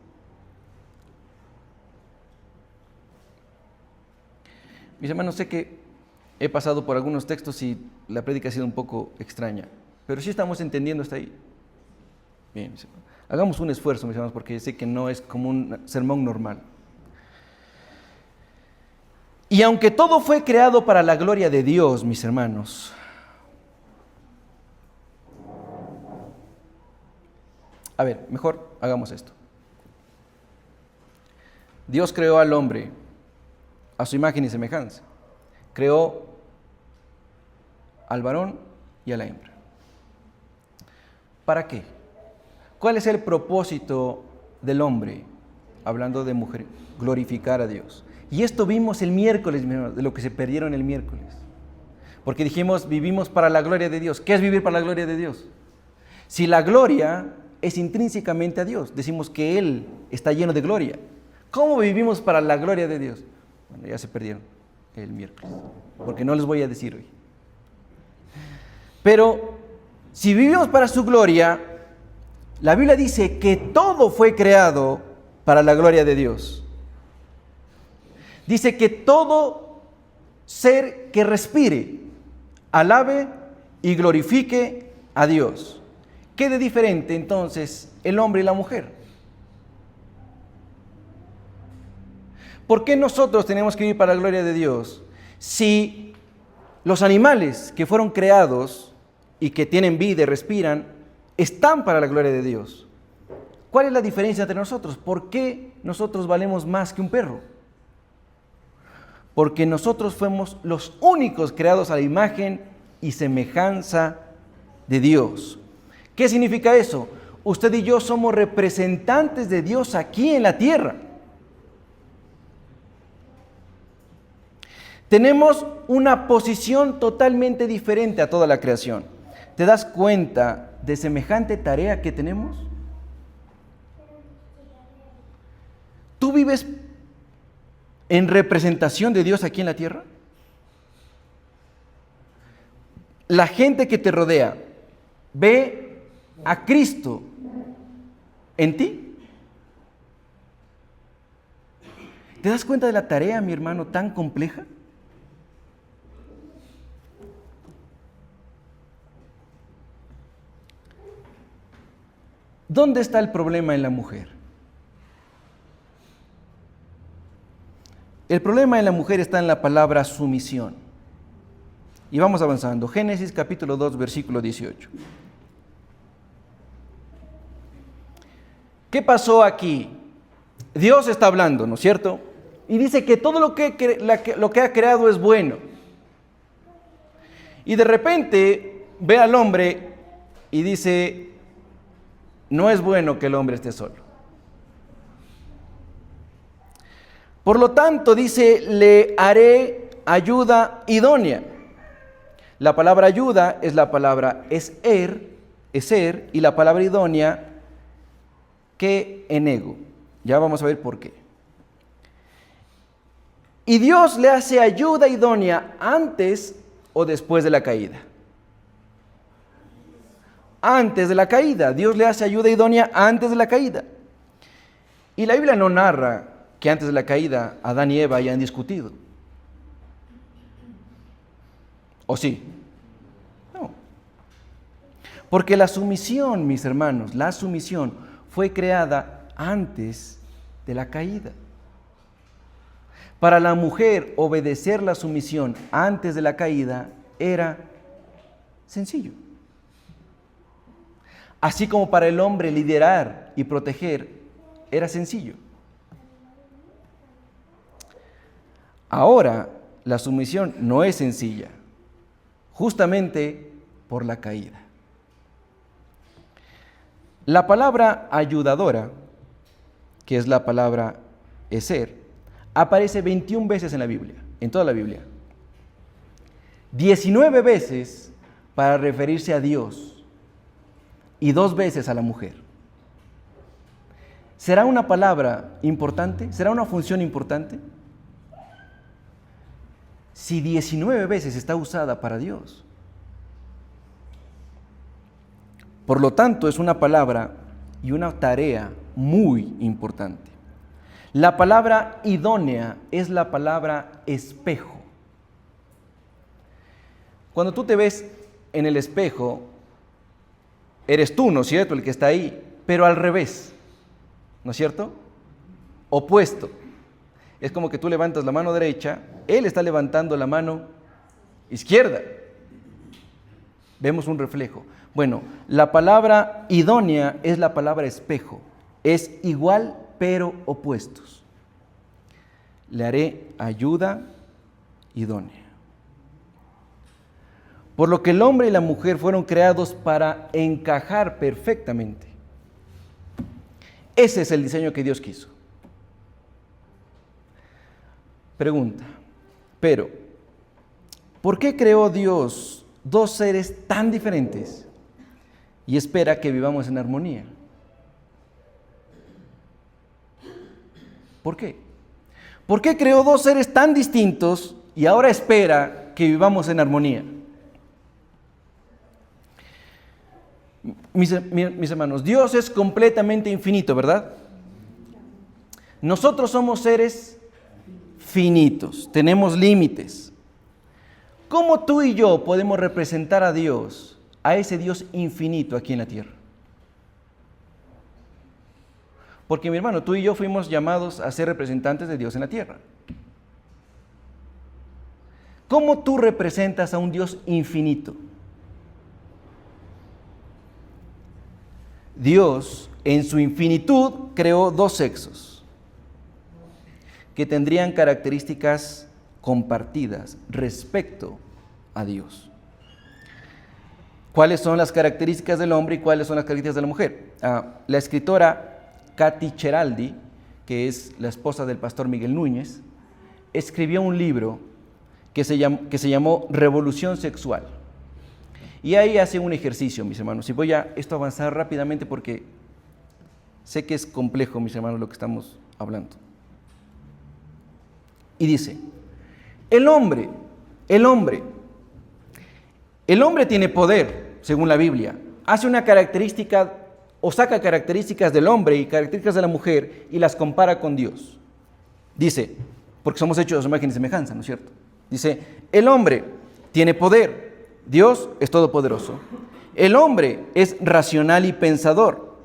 Mis hermanos, sé que he pasado por algunos textos y la prédica ha sido un poco extraña, pero sí estamos entendiendo hasta ahí. Bien, mis hermanos. Hagamos un esfuerzo, mis hermanos, porque sé que no es como un sermón normal. Y aunque todo fue creado para la gloria de Dios, mis hermanos, a ver, mejor hagamos esto. Dios creó al hombre a su imagen y semejanza. Creó al varón y a la hembra. ¿Para qué? ¿Cuál es el propósito del hombre? Hablando de mujer, glorificar a Dios. Y esto vimos el miércoles, de lo que se perdieron el miércoles. Porque dijimos, vivimos para la gloria de Dios. ¿Qué es vivir para la gloria de Dios? Si la gloria es intrínsecamente a Dios, decimos que Él está lleno de gloria. ¿Cómo vivimos para la gloria de Dios? Bueno, ya se perdieron el miércoles, porque no les voy a decir hoy. Pero si vivimos para su gloria, la Biblia dice que todo fue creado para la gloria de Dios. Dice que todo ser que respire, alabe y glorifique a Dios. ¿Qué de diferente entonces el hombre y la mujer? ¿Por qué nosotros tenemos que vivir para la gloria de Dios si los animales que fueron creados y que tienen vida y respiran están para la gloria de Dios? ¿Cuál es la diferencia entre nosotros? ¿Por qué nosotros valemos más que un perro? Porque nosotros fuimos los únicos creados a la imagen y semejanza de Dios. ¿Qué significa eso? Usted y yo somos representantes de Dios aquí en la tierra. Tenemos una posición totalmente diferente a toda la creación. ¿Te das cuenta de semejante tarea que tenemos? ¿Tú vives en representación de Dios aquí en la tierra? La gente que te rodea ve a Cristo en ti. ¿Te das cuenta de la tarea, mi hermano, tan compleja? ¿Dónde está el problema en la mujer? El problema en la mujer está en la palabra sumisión. Y vamos avanzando. Génesis capítulo 2, versículo 18. ¿Qué pasó aquí? Dios está hablando, ¿no es cierto? Y dice que todo lo que ha creado es bueno. Y de repente ve al hombre y dice, no es bueno que el hombre esté solo. Por lo tanto, dice, le haré ayuda idónea. La palabra ayuda es la palabra eser, y la palabra idónea, que enego. Ya vamos a ver por qué. Y Dios le hace ayuda idónea antes o después de la caída. Antes de la caída. Dios le hace ayuda idónea antes de la caída. Y la Biblia no narra que antes de la caída Adán y Eva hayan discutido. ¿O sí? No. Porque la sumisión, mis hermanos, la sumisión fue creada antes de la caída. Para la mujer obedecer la sumisión antes de la caída era sencillo. Así como para el hombre liderar y proteger era sencillo. Ahora la sumisión no es sencilla, justamente por la caída. La palabra ayudadora, que es la palabra eser, aparece 21 veces en la Biblia, en toda la Biblia. 19 veces para referirse a Dios y 2 veces a la mujer. ¿Será una palabra importante? ¿Será una función importante? Si 19 veces está usada para Dios. Por lo tanto, es una palabra y una tarea muy importante. La palabra idónea es la palabra espejo. Cuando tú te ves en el espejo, eres tú, ¿no es cierto?, el que está ahí, pero al revés, ¿no es cierto? Opuesto. Es como que tú levantas la mano derecha, él está levantando la mano izquierda. Vemos un reflejo. Bueno, la palabra idónea es la palabra espejo. Es igual pero opuestos. Le haré ayuda idónea. Por lo que el hombre y la mujer fueron creados para encajar perfectamente. Ese es el diseño que Dios quiso. Pregunta, pero, ¿por qué creó Dios dos seres tan diferentes y espera que vivamos en armonía? ¿Por qué? ¿Por qué creó dos seres tan distintos y ahora espera que vivamos en armonía? Mis hermanos, Dios es completamente infinito, ¿verdad? Nosotros somos seres finitos, tenemos límites. ¿Cómo tú y yo podemos representar a Dios, a ese Dios infinito aquí en la tierra? Porque mi hermano, tú y yo fuimos llamados a ser representantes de Dios en la tierra. ¿Cómo tú representas a un Dios infinito? Dios, en su infinitud, creó dos sexos que tendrían características compartidas respecto a Dios. ¿Cuáles son las características del hombre y cuáles son las características de la mujer? La escritora Katy Cheraldi, que es la esposa del pastor Miguel Núñez, escribió un libro que se llamó Revolución Sexual. Y ahí hace un ejercicio, mis hermanos. Y voy a esto avanzar rápidamente porque sé que es complejo, mis hermanos, lo que estamos hablando. Y dice, el hombre tiene poder, según la Biblia. Hace una característica o saca características del hombre y características de la mujer y las compara con Dios. Dice, porque somos hechos a su imagen y semejanza, ¿no es cierto? Dice, el hombre tiene poder. Dios es todopoderoso. El hombre es racional y pensador.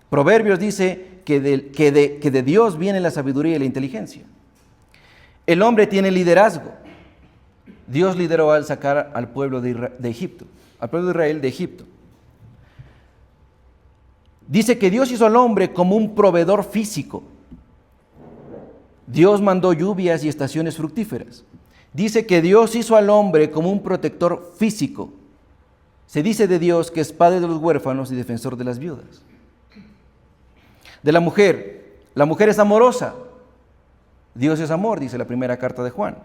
Proverbios dice que de Dios viene la sabiduría y la inteligencia. El hombre tiene liderazgo. Dios lideró al sacar al pueblo de Egipto, al pueblo de Israel de Egipto. Dice que Dios hizo al hombre como un proveedor físico. Dios mandó lluvias y estaciones fructíferas. Dice que Dios hizo al hombre como un protector físico. Se dice de Dios que es padre de los huérfanos y defensor de las viudas. De la mujer es amorosa. Dios es amor, dice la primera carta de Juan.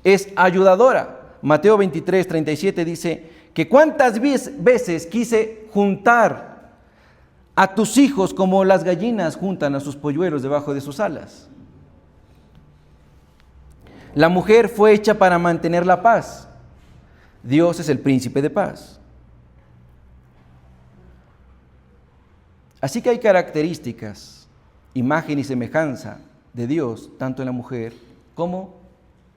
Es ayudadora. Mateo 23, 37 dice que cuántas veces quise juntar a tus hijos como las gallinas juntan a sus polluelos debajo de sus alas. La mujer fue hecha para mantener la paz. Dios es el príncipe de paz. Así que hay características, imagen y semejanza de Dios, tanto en la mujer como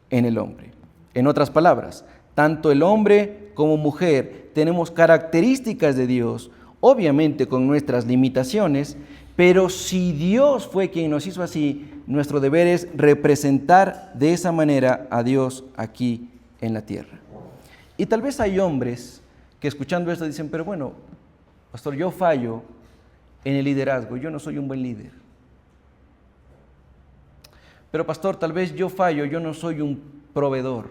en el hombre. En otras palabras, tanto el hombre como mujer tenemos características de Dios, obviamente con nuestras limitaciones, pero si Dios fue quien nos hizo así, nuestro deber es representar de esa manera a Dios aquí en la tierra. Y tal vez hay hombres que escuchando esto dicen, pero bueno, pastor, yo fallo en el liderazgo, yo no soy un buen líder. Pero pastor, tal vez yo fallo, yo no soy un proveedor,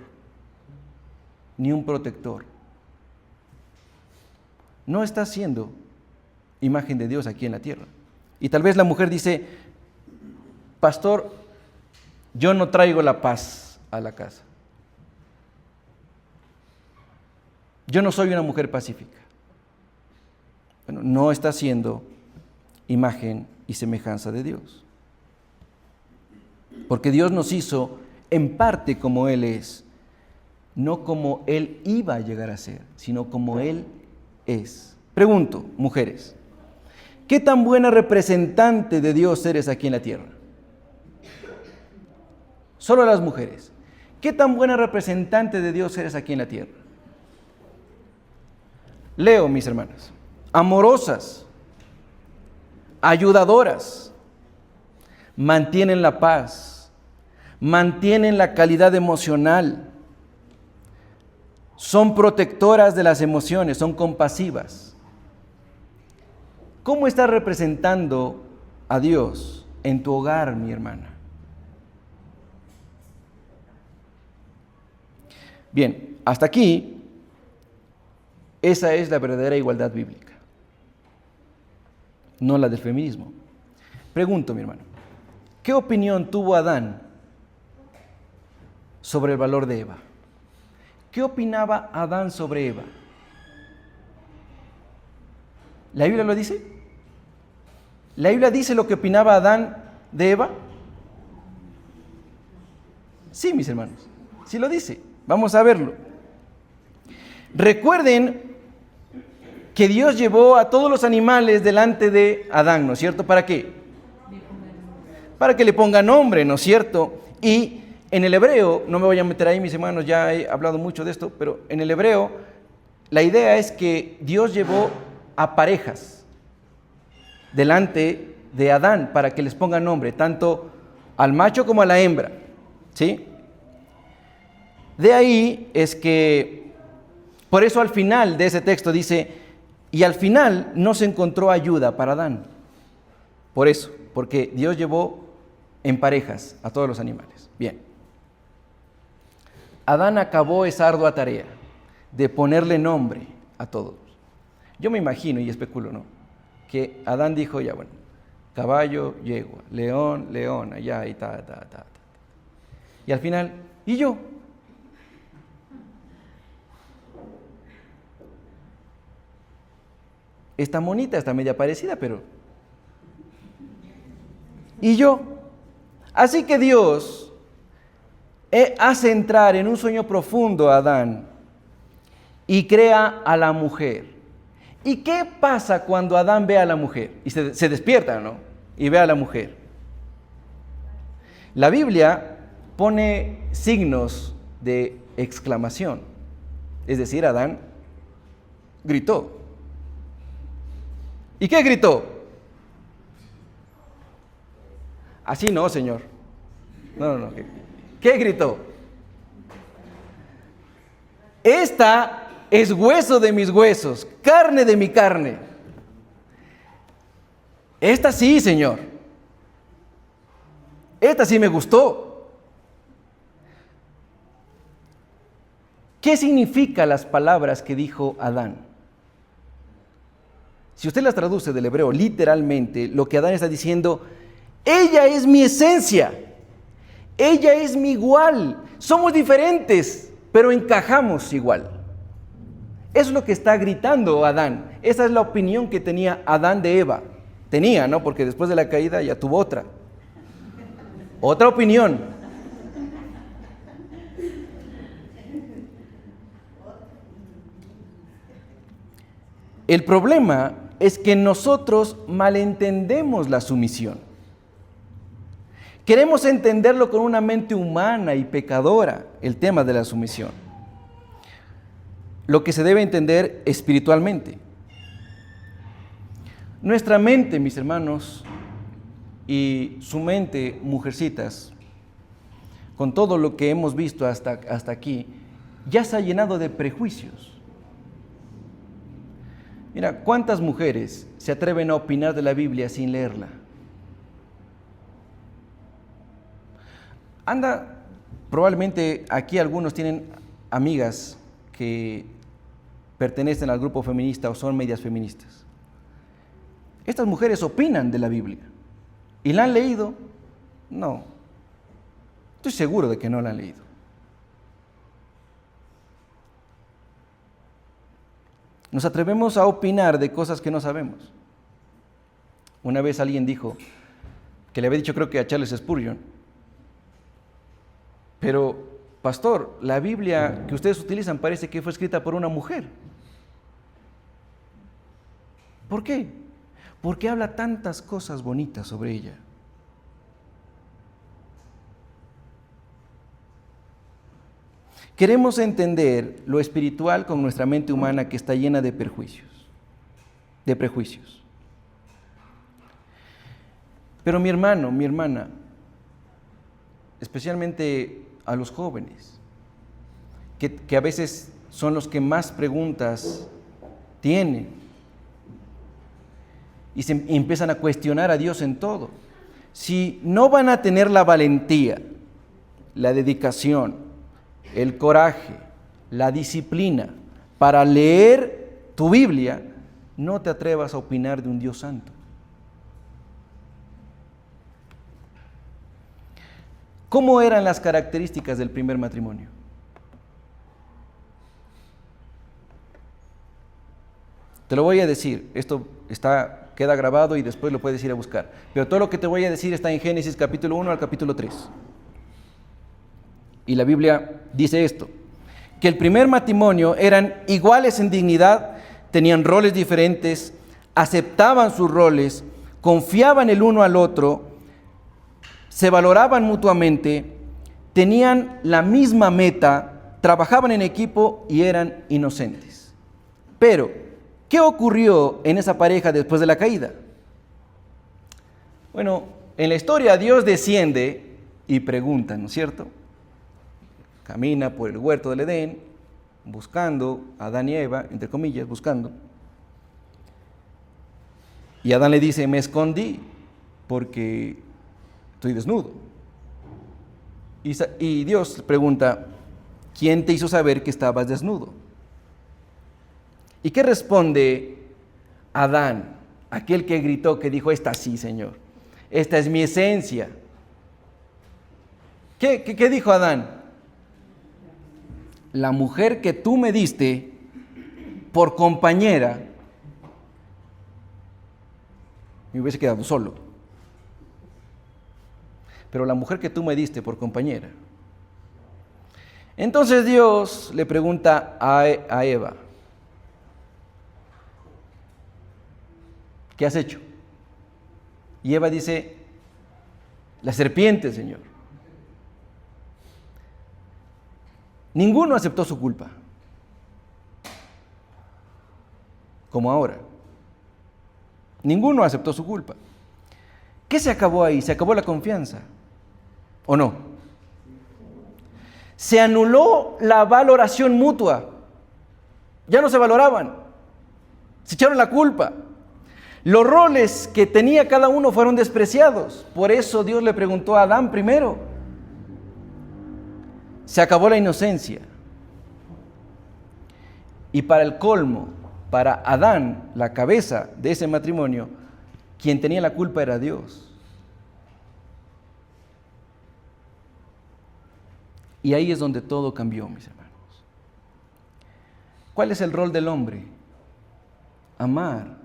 ni un protector. No está siendo imagen de Dios aquí en la tierra. Y tal vez la mujer dice, pastor, yo no traigo la paz a la casa. Yo no soy una mujer pacífica. Bueno, no está siendo imagen y semejanza de Dios. Porque Dios nos hizo en parte como Él es, no como Él iba a llegar a ser, sino como Él es. Pregunto, mujeres, ¿qué tan buena representante de Dios eres aquí en la tierra? Solo las mujeres. ¿Qué tan buena representante de Dios eres aquí en la tierra? Leo, mis hermanas. amorosas, ayudadoras, mantienen la paz, mantienen la calidad emocional, son protectoras de las emociones, son compasivas. ¿Cómo estás representando a Dios en tu hogar, mi hermana? Bien, hasta aquí, esa es la verdadera igualdad bíblica, no la del feminismo. Pregunto, mi hermano, ¿qué opinión tuvo Adán sobre el valor de Eva? ¿Qué opinaba Adán sobre Eva? ¿La Biblia lo dice? ¿La Biblia dice lo que opinaba Adán de Eva? Sí, mis hermanos, sí lo dice. Vamos a verlo. Recuerden que Dios llevó a todos los animales delante de Adán, ¿no es cierto? ¿Para qué? Para que le ponga nombre, ¿no es cierto? Y en el hebreo, no me voy a meter ahí, mis hermanos, ya he hablado mucho de esto, pero en el hebreo la idea es que Dios llevó a parejas delante de Adán para que les ponga nombre, tanto al macho como a la hembra, ¿sí? De ahí es que, por eso al final de ese texto dice, y al final no se encontró ayuda para Adán. Por eso, porque Dios llevó en parejas a todos los animales. Bien. Adán acabó esa ardua tarea de ponerle nombre a todos. Yo me imagino y especulo, ¿no? Que Adán dijo, ya bueno, caballo, yegua, león, leona, ya y ta. Y al final, ¿y yo? Está bonita, está media parecida, pero... ¿y yo? Así que Dios hace entrar en un sueño profundo a Adán y crea a la mujer. ¿Y qué pasa cuando Adán ve a la mujer? Y se despierta, ¿no? Y ve a la mujer. La Biblia pone signos de exclamación. Es decir, Adán gritó. ¿Y qué gritó? Así no, Señor. No. ¿Qué gritó? Esta es hueso de mis huesos, carne de mi carne. Esta sí, Señor. Esta sí me gustó. ¿Qué significan las palabras que dijo Adán? Si usted las traduce del hebreo literalmente, lo que Adán está diciendo, ella es mi esencia, ella es mi igual, somos diferentes, pero encajamos igual. Eso es lo que está gritando Adán. Esa es la opinión que tenía Adán de Eva. Tenía, ¿no? Porque después de la caída ya tuvo otra. Otra opinión. El problema es que nosotros malentendemos la sumisión. Queremos entenderlo con una mente humana y pecadora, el tema de la sumisión. Lo que se debe entender espiritualmente. Nuestra mente, mis hermanos, y su mente, mujercitas, con todo lo que hemos visto hasta aquí, ya se ha llenado de prejuicios. Mira, ¿cuántas mujeres se atreven a opinar de la Biblia sin leerla? Probablemente aquí algunos tienen amigas que pertenecen al grupo feminista o son medias feministas. Estas mujeres opinan de la Biblia. ¿Y la han leído? No. Estoy seguro de que no la han leído. Nos atrevemos a opinar de cosas que no sabemos. Una vez alguien dijo, que le había dicho creo que a Charles Spurgeon, pero pastor, la Biblia que ustedes utilizan parece que fue escrita por una mujer. ¿Por qué? Porque habla tantas cosas bonitas sobre ella. Queremos entender lo espiritual con nuestra mente humana que está llena de perjuicios. de prejuicios. Pero mi hermano, mi hermana, especialmente a los jóvenes, que a veces son los que más preguntas tienen y empiezan a cuestionar a Dios en todo. Si no van a tener la valentía, la dedicación, el coraje, la disciplina para leer tu Biblia, no te atrevas a opinar de un Dios santo. ¿Cómo eran las características del primer matrimonio? Te lo voy a decir, esto queda grabado y después lo puedes ir a buscar. Pero todo lo que te voy a decir está en Génesis capítulo 1 al capítulo 3. Y la Biblia dice esto, que el primer matrimonio eran iguales en dignidad, tenían roles diferentes, aceptaban sus roles, confiaban el uno al otro, se valoraban mutuamente, tenían la misma meta, trabajaban en equipo y eran inocentes. Pero, ¿qué ocurrió en esa pareja después de la caída? Bueno, en la historia Dios desciende y pregunta, ¿no es cierto? Camina por el huerto del Edén, buscando a Adán y Eva, entre comillas, buscando. Y Adán le dice, me escondí porque estoy desnudo. Y Dios pregunta, ¿quién te hizo saber que estabas desnudo? ¿Y qué responde Adán, aquel que gritó, que dijo, esta sí, Señor, esta es mi esencia? ¿Qué dijo Adán? La mujer que tú me diste por compañera, me hubiese quedado solo. Pero la mujer que tú me diste por compañera. Entonces Dios le pregunta a Eva, ¿qué has hecho? Y Eva dice, la serpiente, Señor. Ninguno aceptó su culpa, como ahora. Ninguno aceptó su culpa. ¿Qué se acabó ahí? ¿Se acabó la confianza? ¿O no? Se anuló la valoración mutua. Ya no se valoraban. Se echaron la culpa. Los roles que tenía cada uno fueron despreciados. Por eso Dios le preguntó a Adán primero. Se acabó la inocencia. Y para el colmo, para Adán, la cabeza de ese matrimonio, quien tenía la culpa era Dios. Y ahí es donde todo cambió, mis hermanos. ¿Cuál es el rol del hombre? Amar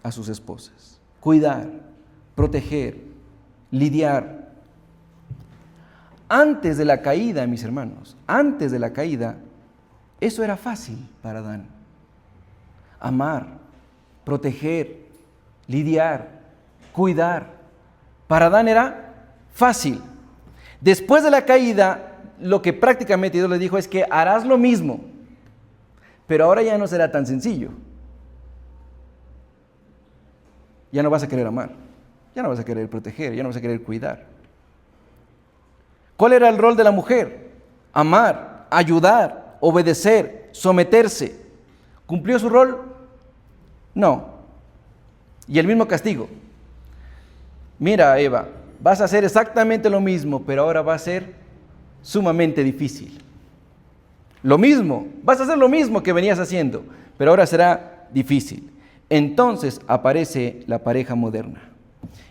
a sus esposas, cuidar, proteger, lidiar. Antes de la caída, mis hermanos, antes de la caída, eso era fácil para Adán. Amar, proteger, lidiar, cuidar. Para Adán era fácil. Después de la caída, lo que prácticamente Dios le dijo es que harás lo mismo, pero ahora ya no será tan sencillo. Ya no vas a querer amar, ya no vas a querer proteger, ya no vas a querer cuidar. ¿Cuál era el rol de la mujer? Amar, ayudar, obedecer, someterse. ¿Cumplió su rol? No. Y el mismo castigo. Mira, Eva, vas a hacer exactamente lo mismo, pero ahora va a ser sumamente difícil. Lo mismo, vas a hacer lo mismo que venías haciendo, pero ahora será difícil. Entonces aparece la pareja moderna.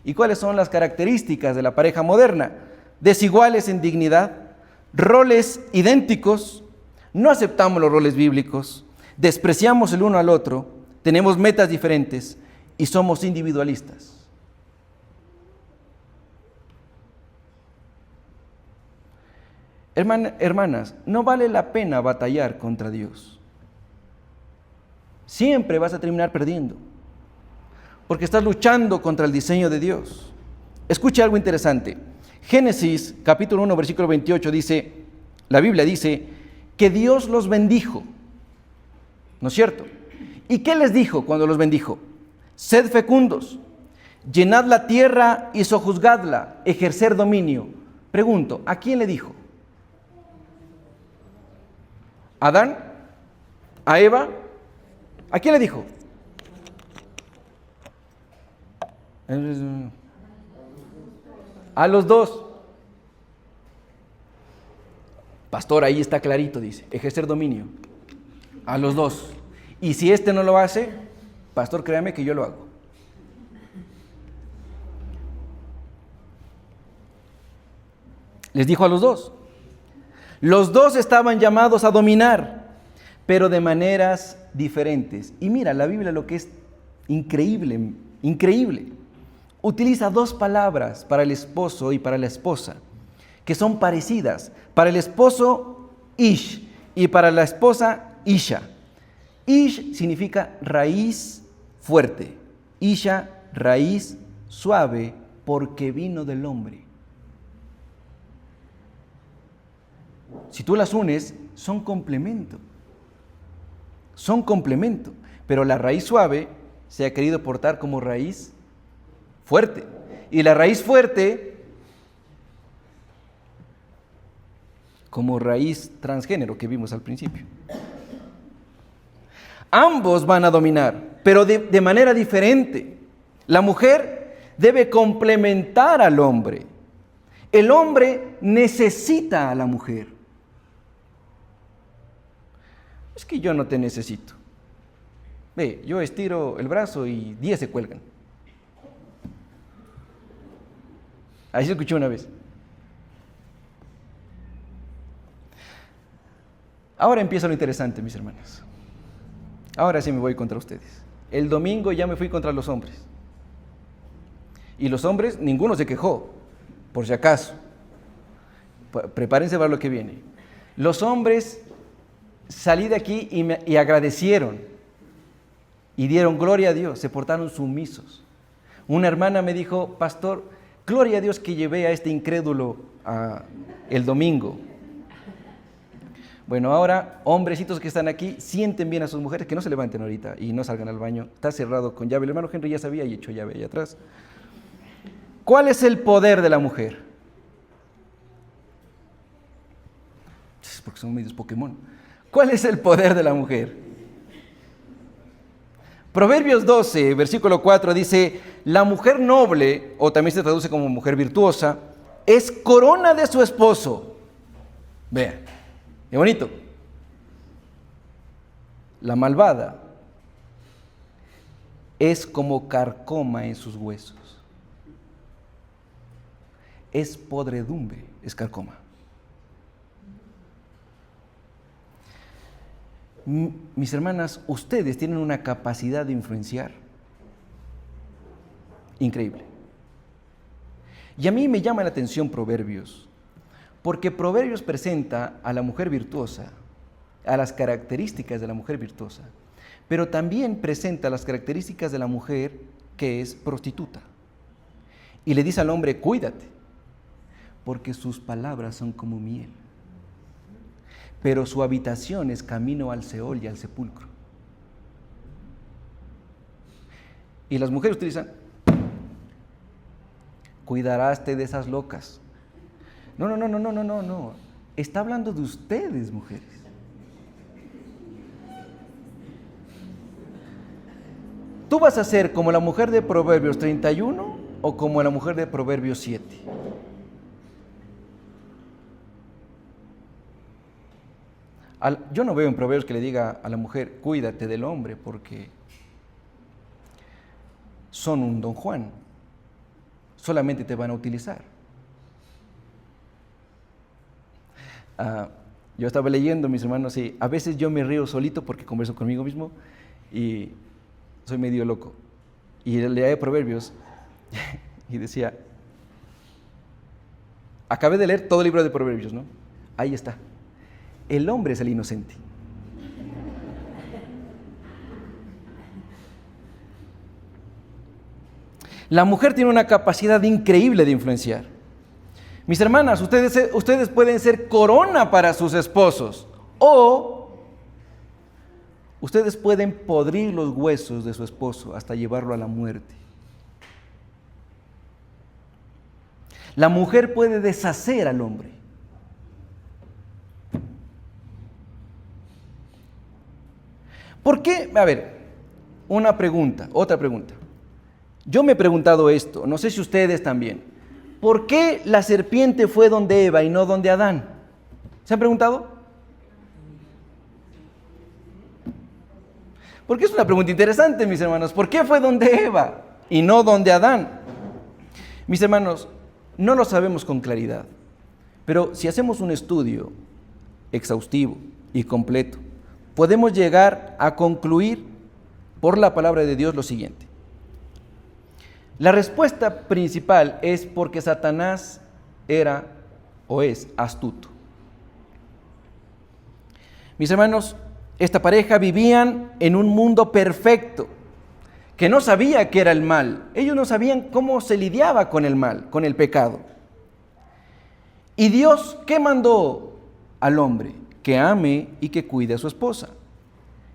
¿Y cuáles son las características de la pareja moderna? Desiguales en dignidad, roles idénticos, no aceptamos los roles bíblicos, despreciamos el uno al otro, tenemos metas diferentes y somos individualistas. Hermanas, no vale la pena batallar contra Dios. Siempre vas a terminar perdiendo, porque estás luchando contra el diseño de Dios. Escucha algo interesante. Génesis capítulo 1, versículo 28 dice, la Biblia dice, que Dios los bendijo, ¿no es cierto? ¿Y qué les dijo cuando los bendijo? Sed fecundos, llenad la tierra y sojuzgadla, ejercer dominio. Pregunto, ¿a quién le dijo? ¿A Adán? ¿A Eva? ¿A quién le dijo? A los dos. Pastor, ahí está clarito, dice, ejercer dominio. A los dos. Y si este no lo hace, pastor, créame que yo lo hago. Les dijo a los dos. Los dos estaban llamados a dominar, pero de maneras diferentes. Y mira, la Biblia lo que es increíble, increíble. Utiliza dos palabras para el esposo y para la esposa, que son parecidas. Para el esposo, ish, y para la esposa, isha. Ish significa raíz fuerte, isha, raíz suave, porque vino del hombre. Si tú las unes, son complemento. Son complemento. Pero la raíz suave se ha querido portar como raíz fuerte. Y la raíz fuerte como raíz transgénero que vimos al principio. Ambos van a dominar, pero de manera diferente. La mujer debe complementar al hombre. El hombre necesita a la mujer. Es que yo no te necesito. Ve, yo estiro el brazo y 10 se cuelgan. Así escuché una vez. Ahora empieza lo interesante, mis hermanos. Ahora sí me voy contra ustedes. El domingo ya me fui contra los hombres. Y los hombres, ninguno se quejó, por si acaso. Prepárense para lo que viene. Los hombres salí de aquí y agradecieron y dieron gloria a Dios, se portaron sumisos. Una hermana me dijo, pastor, gloria a Dios que llevé a este incrédulo el domingo. Bueno, ahora, hombrecitos que están aquí, sienten bien a sus mujeres, que no se levanten ahorita y no salgan al baño. Está cerrado con llave. El hermano Henry ya sabía y echó llave ahí atrás. ¿Cuál es el poder de la mujer? Es porque son medios Pokémon. ¿Cuál es el poder de la mujer? Proverbios 12, versículo 4 dice, la mujer noble, o también se traduce como mujer virtuosa, es corona de su esposo. Vean, qué bonito. La malvada es como carcoma en sus huesos. Es podredumbre, es carcoma. Mis hermanas, ustedes tienen una capacidad de influenciar increíble. Y a mí me llama la atención Proverbios, porque Proverbios presenta a la mujer virtuosa, a las características de la mujer virtuosa, pero también presenta las características de la mujer que es prostituta. Y le dice al hombre, cuídate, porque sus palabras son como miel, pero su habitación es camino al Seol y al sepulcro. Y las mujeres utilizan, cuidarás de esas locas. No. Está hablando de ustedes, mujeres. ¿Tú vas a ser como la mujer de Proverbios 31 o como la mujer de Proverbios 7? Yo no veo en Proverbios que le diga a la mujer, cuídate del hombre, porque son un don Juan. Solamente te van a utilizar. Yo estaba leyendo, mis hermanos, y a veces yo me río solito porque converso conmigo mismo y soy medio loco. Y leía Proverbios y decía, acabé de leer todo el libro de Proverbios, ¿no? Ahí está. El hombre es el inocente. La mujer tiene una capacidad increíble de influenciar. Mis hermanas, ustedes pueden ser corona para sus esposos o Ustedes pueden podrir los huesos de su esposo hasta llevarlo a la muerte. La mujer puede deshacer al hombre. ¿Por qué? A ver, una pregunta, otra pregunta. Yo me he preguntado esto, no sé si ustedes también. ¿Por qué la serpiente fue donde Eva y no donde Adán? ¿Se han preguntado? Porque es una pregunta interesante, mis hermanos. ¿Por qué fue donde Eva y no donde Adán? Mis hermanos, no lo sabemos con claridad, pero si hacemos un estudio exhaustivo y completo, podemos llegar a concluir por la palabra de Dios lo siguiente. La respuesta principal es porque Satanás era o es astuto. Mis hermanos, esta pareja vivían en un mundo perfecto, que no sabía qué era el mal. Ellos no sabían cómo se lidiaba con el mal, con el pecado. ¿Y Dios qué mandó al hombre? Que ame y que cuide a su esposa,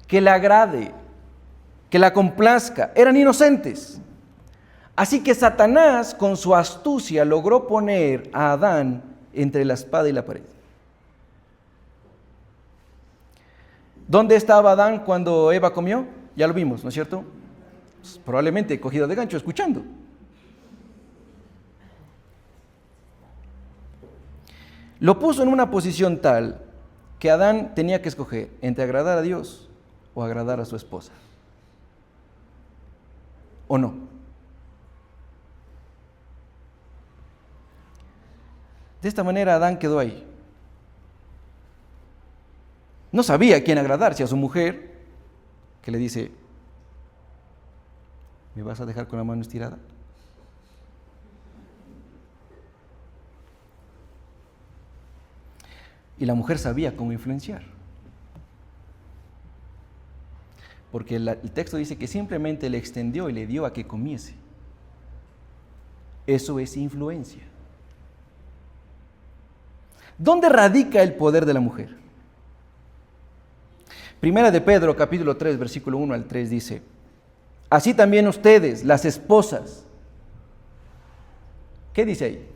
que la agrade, que la complazca. Eran inocentes. Así que Satanás, con su astucia, logró poner a Adán entre la espada y la pared. ¿Dónde estaba Adán cuando Eva comió? Ya lo vimos, ¿no es cierto? Pues probablemente cogido de gancho, escuchando. Lo puso en una posición tal que Adán tenía que escoger entre agradar a Dios o agradar a su esposa. ¿O no? De esta manera Adán quedó ahí. No sabía a quién agradar, si a su mujer, que le dice, ¿me vas a dejar con la mano estirada? Y la mujer sabía cómo influenciar. Porque el texto dice que simplemente le extendió y le dio a que comiese. Eso es influencia. ¿Dónde radica el poder de la mujer? Primera de Pedro, capítulo 3, versículo 1 al 3 dice, así también ustedes, las esposas, ¿qué dice ahí?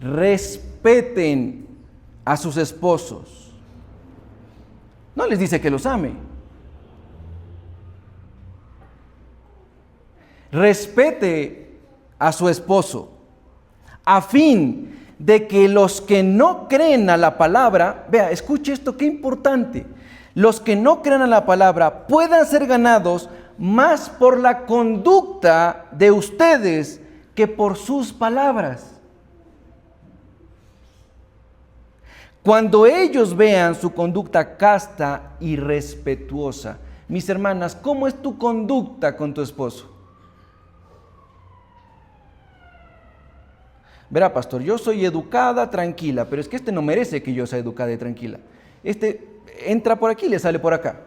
Respeten a sus esposos. No les dice que los ame. Respete a su esposo, a fin de que los que no creen a la palabra, vea, escuche esto, qué importante, los que no crean a la palabra puedan ser ganados más por la conducta de ustedes que por sus palabras. Cuando ellos vean su conducta casta y respetuosa, mis hermanas, ¿cómo es tu conducta con tu esposo? Verá, pastor, yo soy educada, tranquila, pero es que este no merece que yo sea educada y tranquila. Este entra por aquí y le sale por acá.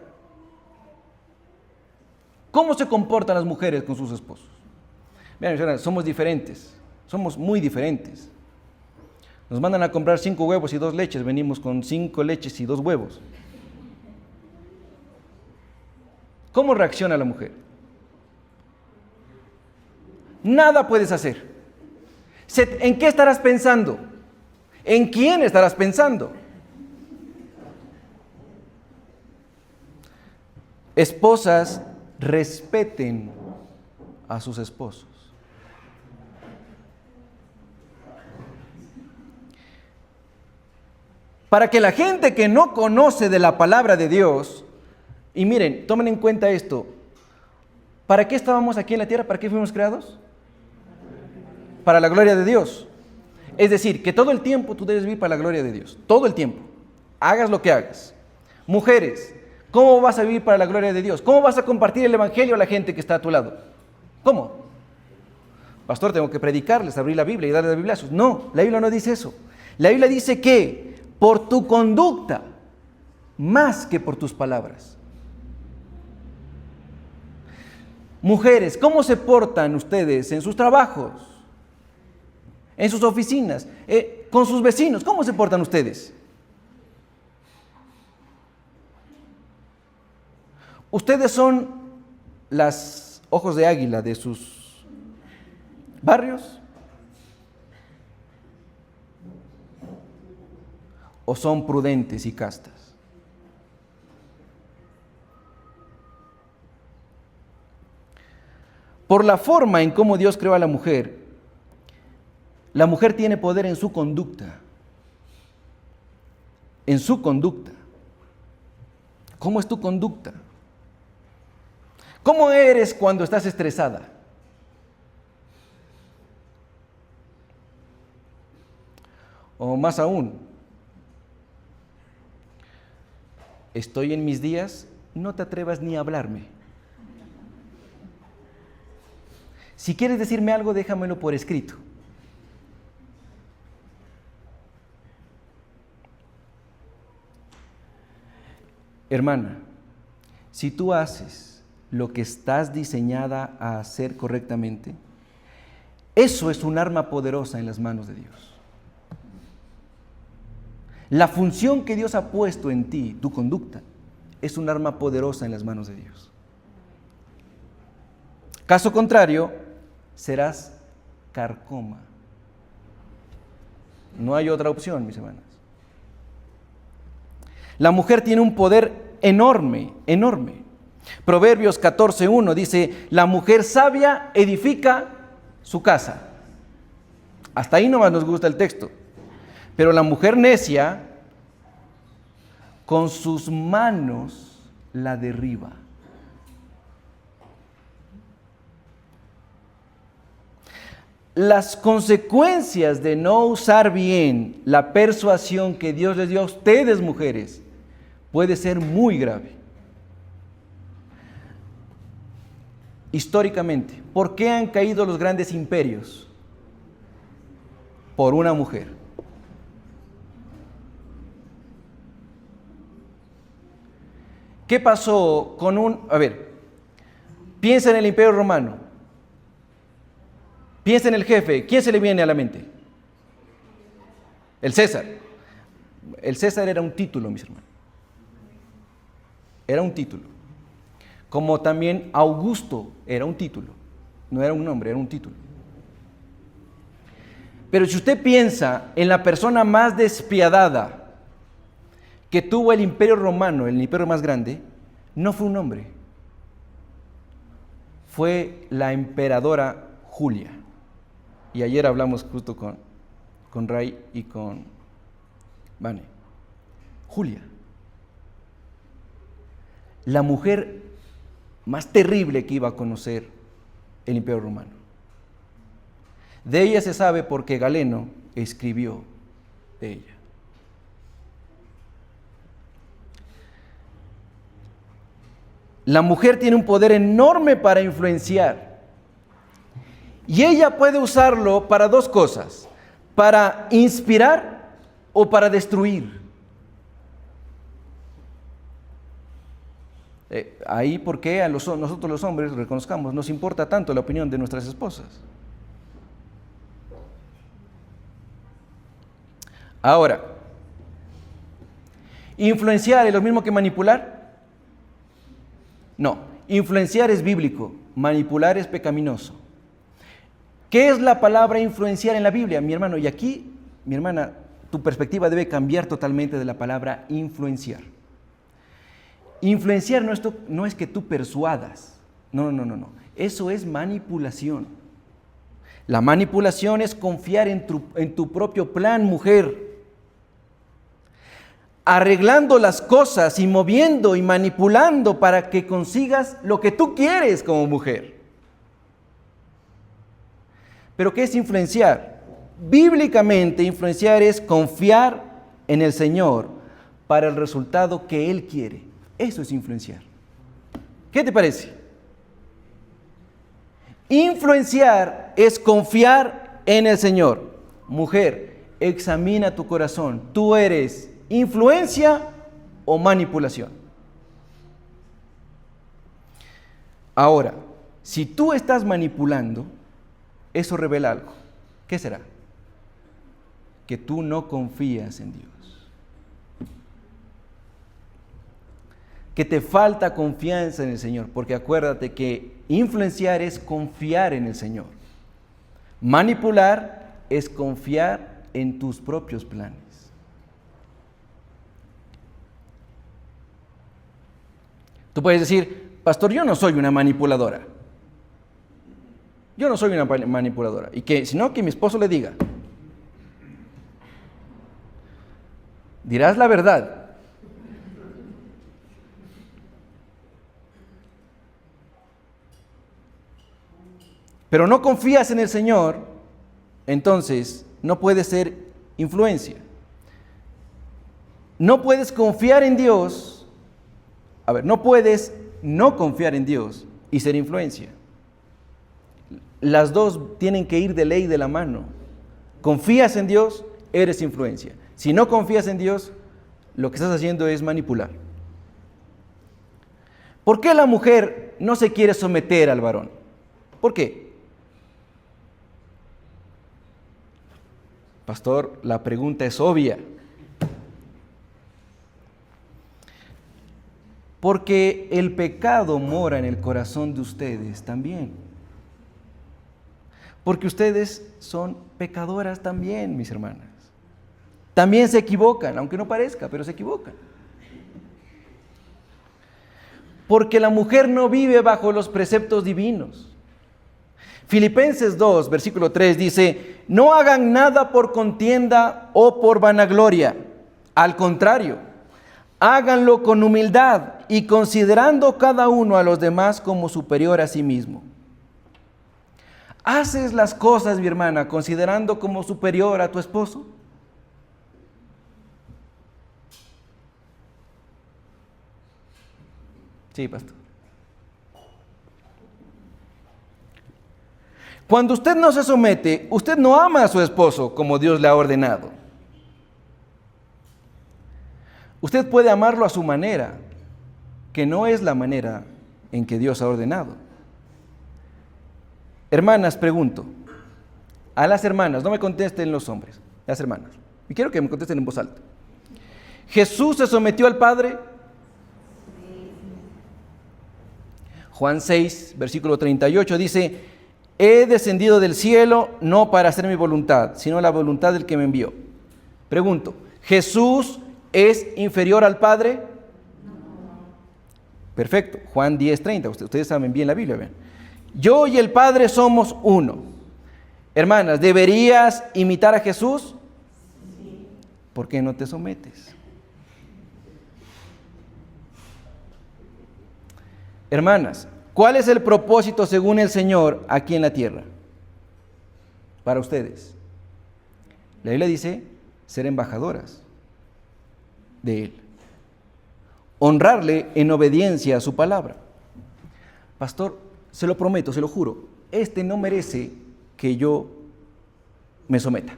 ¿Cómo se comportan las mujeres con sus esposos? Vean, señoras, somos diferentes, somos muy diferentes. Nos mandan a comprar 5 huevos y 2 leches, venimos con 5 leches y 2 huevos. ¿Cómo reacciona la mujer? Nada puedes hacer. ¿En qué estarás pensando? ¿En quién estarás pensando? Esposas, respeten a sus esposos. Para que la gente que no conoce de la palabra de Dios, y miren, tomen en cuenta esto, ¿para qué estábamos aquí en la tierra? ¿Para qué fuimos creados? Para la gloria de Dios. Es decir, que todo el tiempo tú debes vivir para la gloria de Dios. Todo el tiempo. Hagas lo que hagas. Mujeres, ¿cómo vas a vivir para la gloria de Dios? ¿Cómo vas a compartir el evangelio a la gente que está a tu lado? ¿Cómo? Pastor, tengo que predicarles, abrir la Biblia y darles bibliazos. No, la Biblia no dice eso. La Biblia dice que por tu conducta, más que por tus palabras. Mujeres, ¿cómo se portan ustedes en sus trabajos? En sus oficinas, con sus vecinos, ¿cómo se portan ustedes? ¿Ustedes son las ojos de águila de sus barrios? ¿O son prudentes y castas? Por la forma en cómo Dios creó a la mujer tiene poder en su conducta. En su conducta. ¿Cómo es tu conducta? ¿Cómo eres cuando estás estresada? O más aún, estoy en mis días, no te atrevas ni a hablarme. Si quieres decirme algo, déjamelo por escrito. Hermana, si tú haces lo que estás diseñada a hacer correctamente, eso es un arma poderosa en las manos de Dios. La función que Dios ha puesto en ti, tu conducta, es un arma poderosa en las manos de Dios. Caso contrario, serás carcoma. No hay otra opción, mis hermanas. La mujer tiene un poder enorme, enorme. Proverbios 14:1 dice, la mujer sabia edifica su casa. Hasta ahí nomás nos gusta el texto. Pero la mujer necia, con sus manos la derriba. Las consecuencias de no usar bien la persuasión que Dios les dio a ustedes, mujeres, puede ser muy grave. Históricamente, ¿por qué han caído los grandes imperios? Por una mujer. ¿Qué pasó con piensa en el Imperio Romano, piensa en el jefe, ¿quién se le viene a la mente? El César. El César era un título, mis hermanos. Era un título. Como también Augusto era un título. No era un nombre, era un título. Pero si usted piensa en la persona más despiadada que tuvo el Imperio Romano, el imperio más grande, no fue un hombre. Fue la emperadora Julia. Y ayer hablamos justo con Ray y con Vane. Julia. La mujer más terrible que iba a conocer el Imperio Romano. De ella se sabe porque Galeno escribió de ella. La mujer tiene un poder enorme para influenciar. Y ella puede usarlo para dos cosas: para inspirar o para destruir. Ahí, ¿por qué a nosotros los hombres, reconozcamos, nos importa tanto la opinión de nuestras esposas? Ahora, ¿influenciar es lo mismo que manipular? No, influenciar es bíblico, manipular es pecaminoso. ¿Qué es la palabra influenciar en la Biblia, mi hermano? Y aquí, mi hermana, tu perspectiva debe cambiar totalmente de la palabra influenciar. Influenciar no es que tú persuadas. No. Eso es manipulación. La manipulación es confiar en tu propio plan, mujer. Arreglando las cosas y moviendo y manipulando para que consigas lo que tú quieres como mujer. ¿Pero qué es influenciar? Bíblicamente, influenciar es confiar en el Señor para el resultado que Él quiere. Eso es influenciar. ¿Qué te parece? Influenciar es confiar en el Señor. Mujer, examina tu corazón. ¿Tú eres influencia o manipulación? Ahora, si tú estás manipulando, eso revela algo. ¿Qué será? Que tú no confías en Dios. que te falta confianza en el Señor, porque acuérdate que influenciar es confiar en el Señor. Manipular es confiar en tus propios planes. Tú puedes decir, pastor, yo no soy una manipuladora. Yo no soy una manipuladora. Y que, sino que mi esposo le diga. Dirás la verdad. Pero no confías en el Señor, entonces no puede ser influencia. No puedes confiar en Dios. A ver, no puedes no confiar en Dios y ser influencia. Las dos tienen que ir de ley de la mano. Confías en Dios, eres influencia. Si no confías en Dios, lo que estás haciendo es manipular. ¿Por qué la mujer no se quiere someter al varón? ¿Por qué? Pastor, la pregunta es obvia. Porque el pecado mora en el corazón de ustedes también. Porque ustedes son pecadoras también, mis hermanas. También se equivocan, aunque no parezca, pero se equivocan. Porque la mujer no vive bajo los preceptos divinos. Filipenses 2, versículo 3 dice, no hagan nada por contienda o por vanagloria. Al contrario, háganlo con humildad y considerando cada uno a los demás como superior a sí mismo. ¿Haces las cosas, mi hermana, considerando como superior a tu esposo? Sí, pastor. Cuando usted no se somete, usted no ama a su esposo como Dios le ha ordenado. Usted puede amarlo a su manera, que no es la manera en que Dios ha ordenado. Hermanas, pregunto, a las hermanas, no me contesten los hombres, las hermanas, y quiero que me contesten en voz alta. ¿Jesús se sometió al Padre? Juan 6, versículo 38 dice, he descendido del cielo no para hacer mi voluntad, sino la voluntad del que me envió. Pregunto, ¿Jesús es inferior al Padre? Perfecto, Juan 10, 30, ustedes saben bien la Biblia, ¿ven? Yo y el Padre somos uno. Hermanas, ¿deberías imitar a Jesús? ¿Por qué no te sometes? Hermanas, ¿cuál es el propósito según el Señor aquí en la tierra? Para ustedes. La Biblia dice ser embajadoras de Él. Honrarle en obediencia a su palabra. Pastor, se lo prometo, se lo juro, este no merece que yo me someta.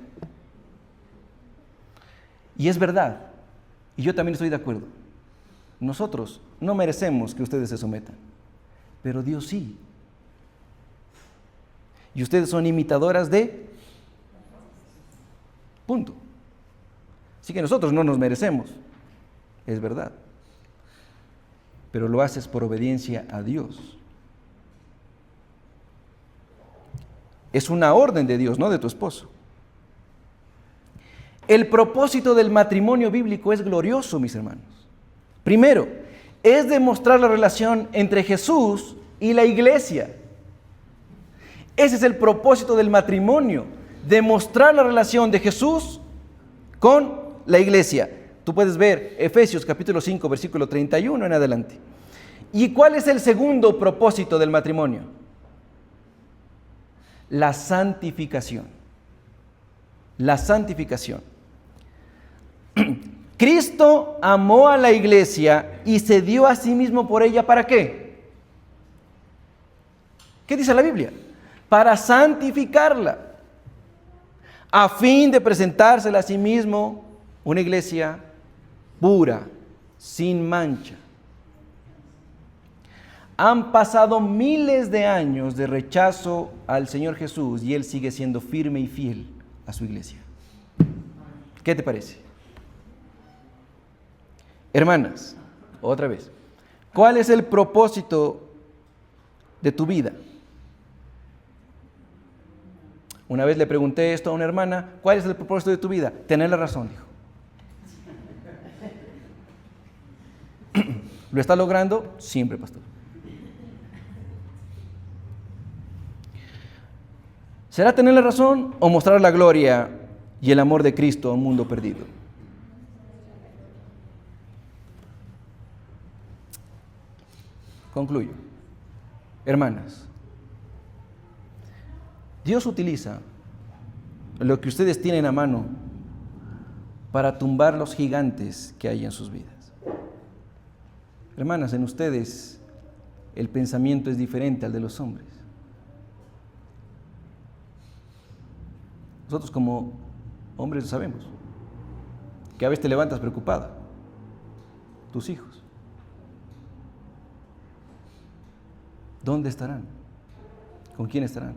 Y es verdad, y yo también estoy de acuerdo. Nosotros no merecemos que ustedes se sometan, pero Dios sí. Y ustedes son imitadoras de... Punto. Así que nosotros no nos merecemos, es verdad. Pero lo haces por obediencia a Dios. Es una orden de Dios, no de tu esposo. El propósito del matrimonio bíblico es glorioso, mis hermanos. Primero, es demostrar la relación entre Jesús y la iglesia. Ese es el propósito del matrimonio, demostrar la relación de Jesús con la iglesia. Tú puedes ver Efesios capítulo 5, versículo 31 en adelante. ¿Y cuál es el segundo propósito del matrimonio? La santificación. La santificación. Cristo amó a la iglesia y se dio a sí mismo por ella. ¿Para qué? ¿Qué dice la Biblia? Para santificarla, a fin de presentársela a sí mismo una iglesia pura, sin mancha. Han pasado miles de años de rechazo al Señor Jesús y Él sigue siendo firme y fiel a su iglesia. ¿Qué te parece? Hermanas, otra vez, ¿Cuál es el propósito de tu vida? Una vez le pregunté esto a una hermana, ¿cuál es el propósito de tu vida? Tener la razón, dijo. ¿Lo está logrando? Siempre, pastor. ¿Será tener la razón o mostrar la gloria y el amor de Cristo a un mundo perdido? Concluyo. Hermanas, Dios utiliza lo que ustedes tienen a mano para tumbar los gigantes que hay en sus vidas. Hermanas, en ustedes el pensamiento es diferente al de los hombres. Nosotros como hombres lo sabemos, que a veces te levantas preocupada. Tus hijos, ¿dónde estarán? ¿Con quién estarán?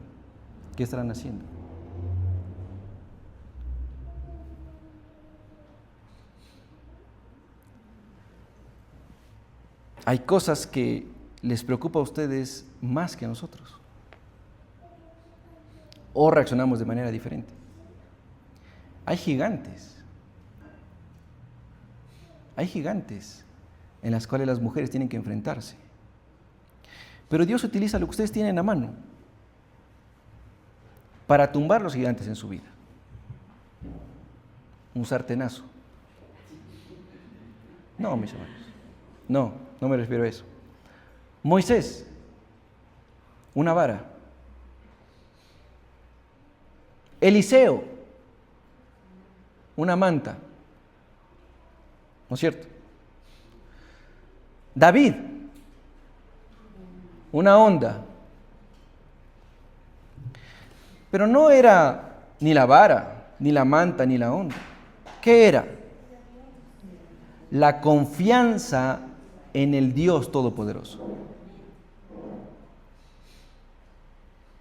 ¿Qué estarán haciendo? Hay cosas que les preocupa a ustedes más que a nosotros. O reaccionamos de manera diferente. Hay gigantes. Hay gigantes en las cuales las mujeres tienen que enfrentarse. Pero Dios utiliza lo que ustedes tienen a mano para tumbar los gigantes en su vida. Un sartenazo. No, mis hermanos. No me refiero a eso. Moisés, una vara. Eliseo, una manta. ¿No es cierto? David, una onda. Pero no era ni la vara, ni la manta, ni la onda. ¿Qué era? La confianza en el Dios Todopoderoso.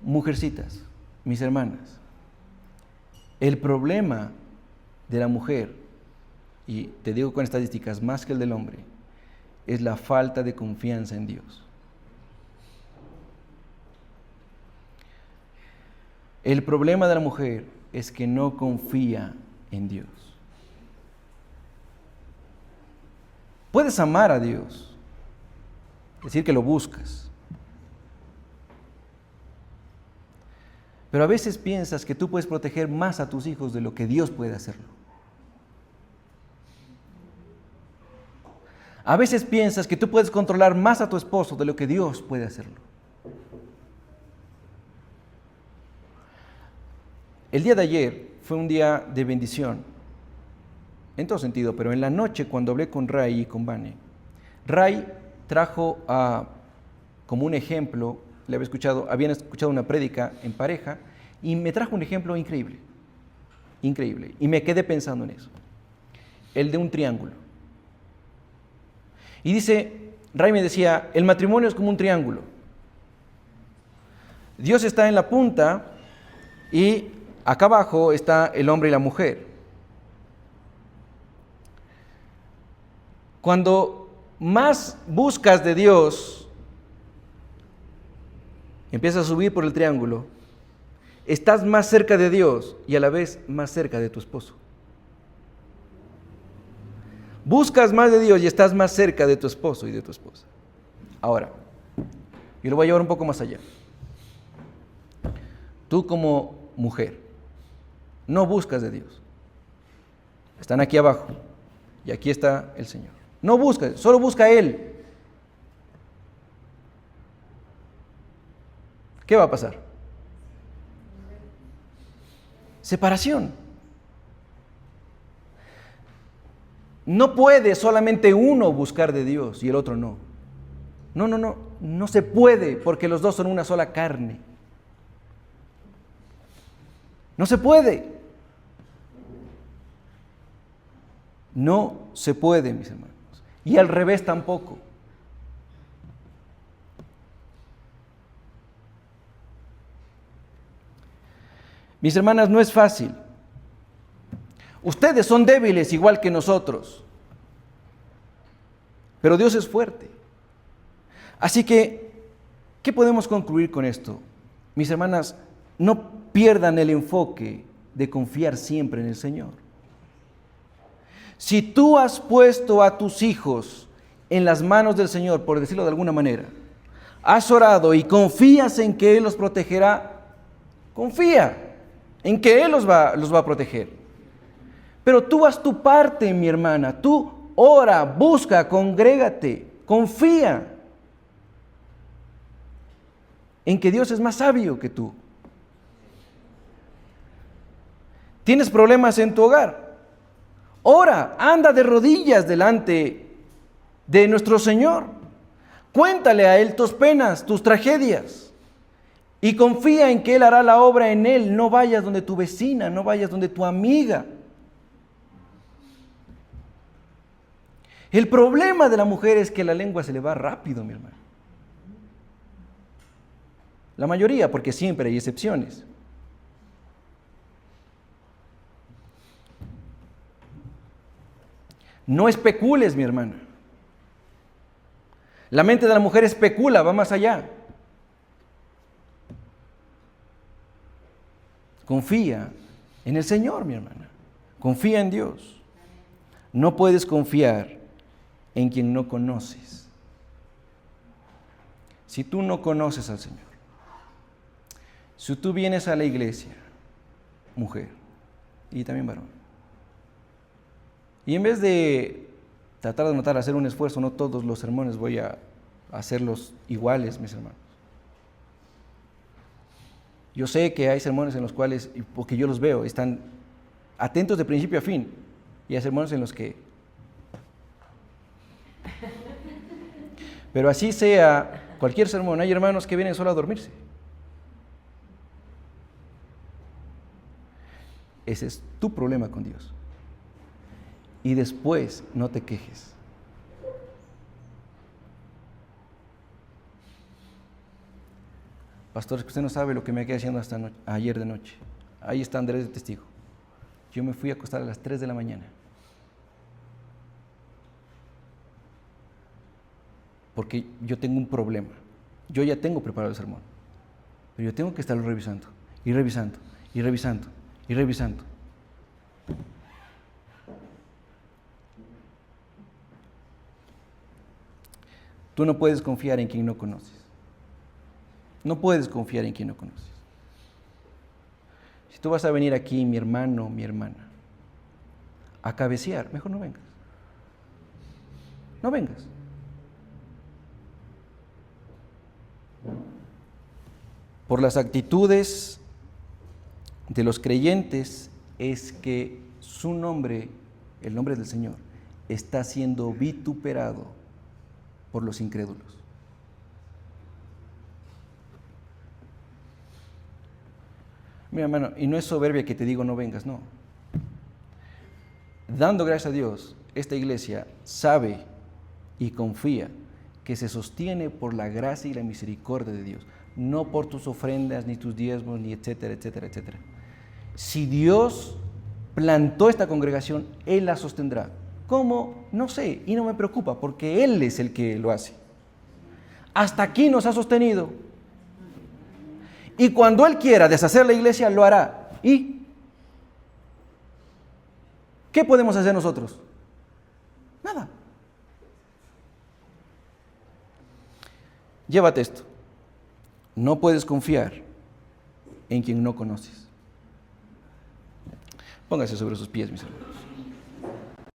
Mujercitas, mis hermanas, el problema de la mujer, y te digo con estadísticas más que el del hombre, es la falta de confianza en Dios. El problema de la mujer es que no confía en Dios. Puedes amar a Dios, decir que lo buscas, pero a veces piensas que tú puedes proteger más a tus hijos de lo que Dios puede hacerlo. A veces piensas que tú puedes controlar más a tu esposo de lo que Dios puede hacerlo. El día de ayer fue un día de bendición, en todo sentido, pero en la noche cuando hablé con Ray y con Vane, Ray trajo como un ejemplo, habían escuchado una prédica en pareja y me trajo un ejemplo increíble, y me quedé pensando en eso, el de un triángulo. Y dice, Ray me decía, el matrimonio es como un triángulo. Dios está en la punta y acá abajo está el hombre y la mujer. Cuando más buscas de Dios, empiezas a subir por el triángulo, estás más cerca de Dios y a la vez más cerca de tu esposo. Buscas más de Dios y estás más cerca de tu esposo y de tu esposa. Ahora, yo lo voy a llevar un poco más allá. Tú como mujer, no buscas de Dios. Están aquí abajo y aquí está el Señor. No buscas, solo busca a Él. ¿Qué va a pasar? Separación. No puede solamente uno buscar de Dios y el otro no. No se puede porque los dos son una sola carne. No se puede. No se puede, mis hermanos. Y al revés tampoco. Mis hermanas, no es fácil. Ustedes son débiles igual que nosotros, pero Dios es fuerte. Así que, ¿qué podemos concluir con esto? Mis hermanas, no pierdan el enfoque de confiar siempre en el Señor. Si tú has puesto a tus hijos en las manos del Señor, por decirlo de alguna manera, has orado y confías en que Él los protegerá, confía en que Él los va a proteger. Pero tú haz tu parte, mi hermana, tú ora, busca, congrégate, confía en que Dios es más sabio que tú. ¿Tienes problemas en tu hogar? Ora, anda de rodillas delante de nuestro Señor. Cuéntale a Él tus penas, tus tragedias. Y confía en que Él hará la obra en Él. No vayas donde tu vecina, no vayas donde tu amiga. El problema de la mujer es que la lengua se le va rápido, mi hermano. La mayoría, porque siempre hay excepciones. No especules, mi hermana. La mente de la mujer especula, va más allá. Confía en el Señor, mi hermana. Confía en Dios. No puedes confiar en quien no conoces. Si tú no conoces al Señor, si tú vienes a la iglesia, mujer, y también varón, y en vez de tratar de notar, hacer un esfuerzo, no todos los sermones voy a hacerlos iguales, mis hermanos. Yo sé que hay sermones en los cuales, porque yo los veo, están atentos de principio a fin, y hay sermones en los que... Pero así sea cualquier sermón, hay hermanos que vienen solo a dormirse. Ese es tu problema con Dios. Y después no te quejes. Pastor, es que usted no sabe lo que me quedé haciendo hasta ayer de noche. Ahí está Andrés de testigo. Yo me fui a acostar a las 3 de la mañana. Porque yo tengo un problema. Yo ya tengo preparado el sermón. Pero yo tengo que estarlo revisando, y revisando, y revisando, y revisando. Tú no puedes confiar en quien no conoces. No puedes confiar en quien no conoces. Si tú vas a venir aquí, mi hermano, mi hermana, a cabecear, mejor no vengas. No vengas. Por las actitudes de los creyentes es que su nombre, el nombre del Señor, está siendo vituperado por los incrédulos. Mira, hermano, y no es soberbia que te digo no vengas, no. Dando gracias a Dios, esta iglesia sabe y confía que se sostiene por la gracia y la misericordia de Dios, no por tus ofrendas, ni tus diezmos, ni etcétera, etcétera, etcétera. Si Dios plantó esta congregación, Él la sostendrá. ¿Cómo? No sé, y no me preocupa, porque Él es el que lo hace. Hasta aquí nos ha sostenido. Y cuando Él quiera deshacer la iglesia, lo hará. ¿Y qué podemos hacer nosotros? Nada. Llévate esto. No puedes confiar en quien no conoces. Póngase sobre sus pies, mis hermanos.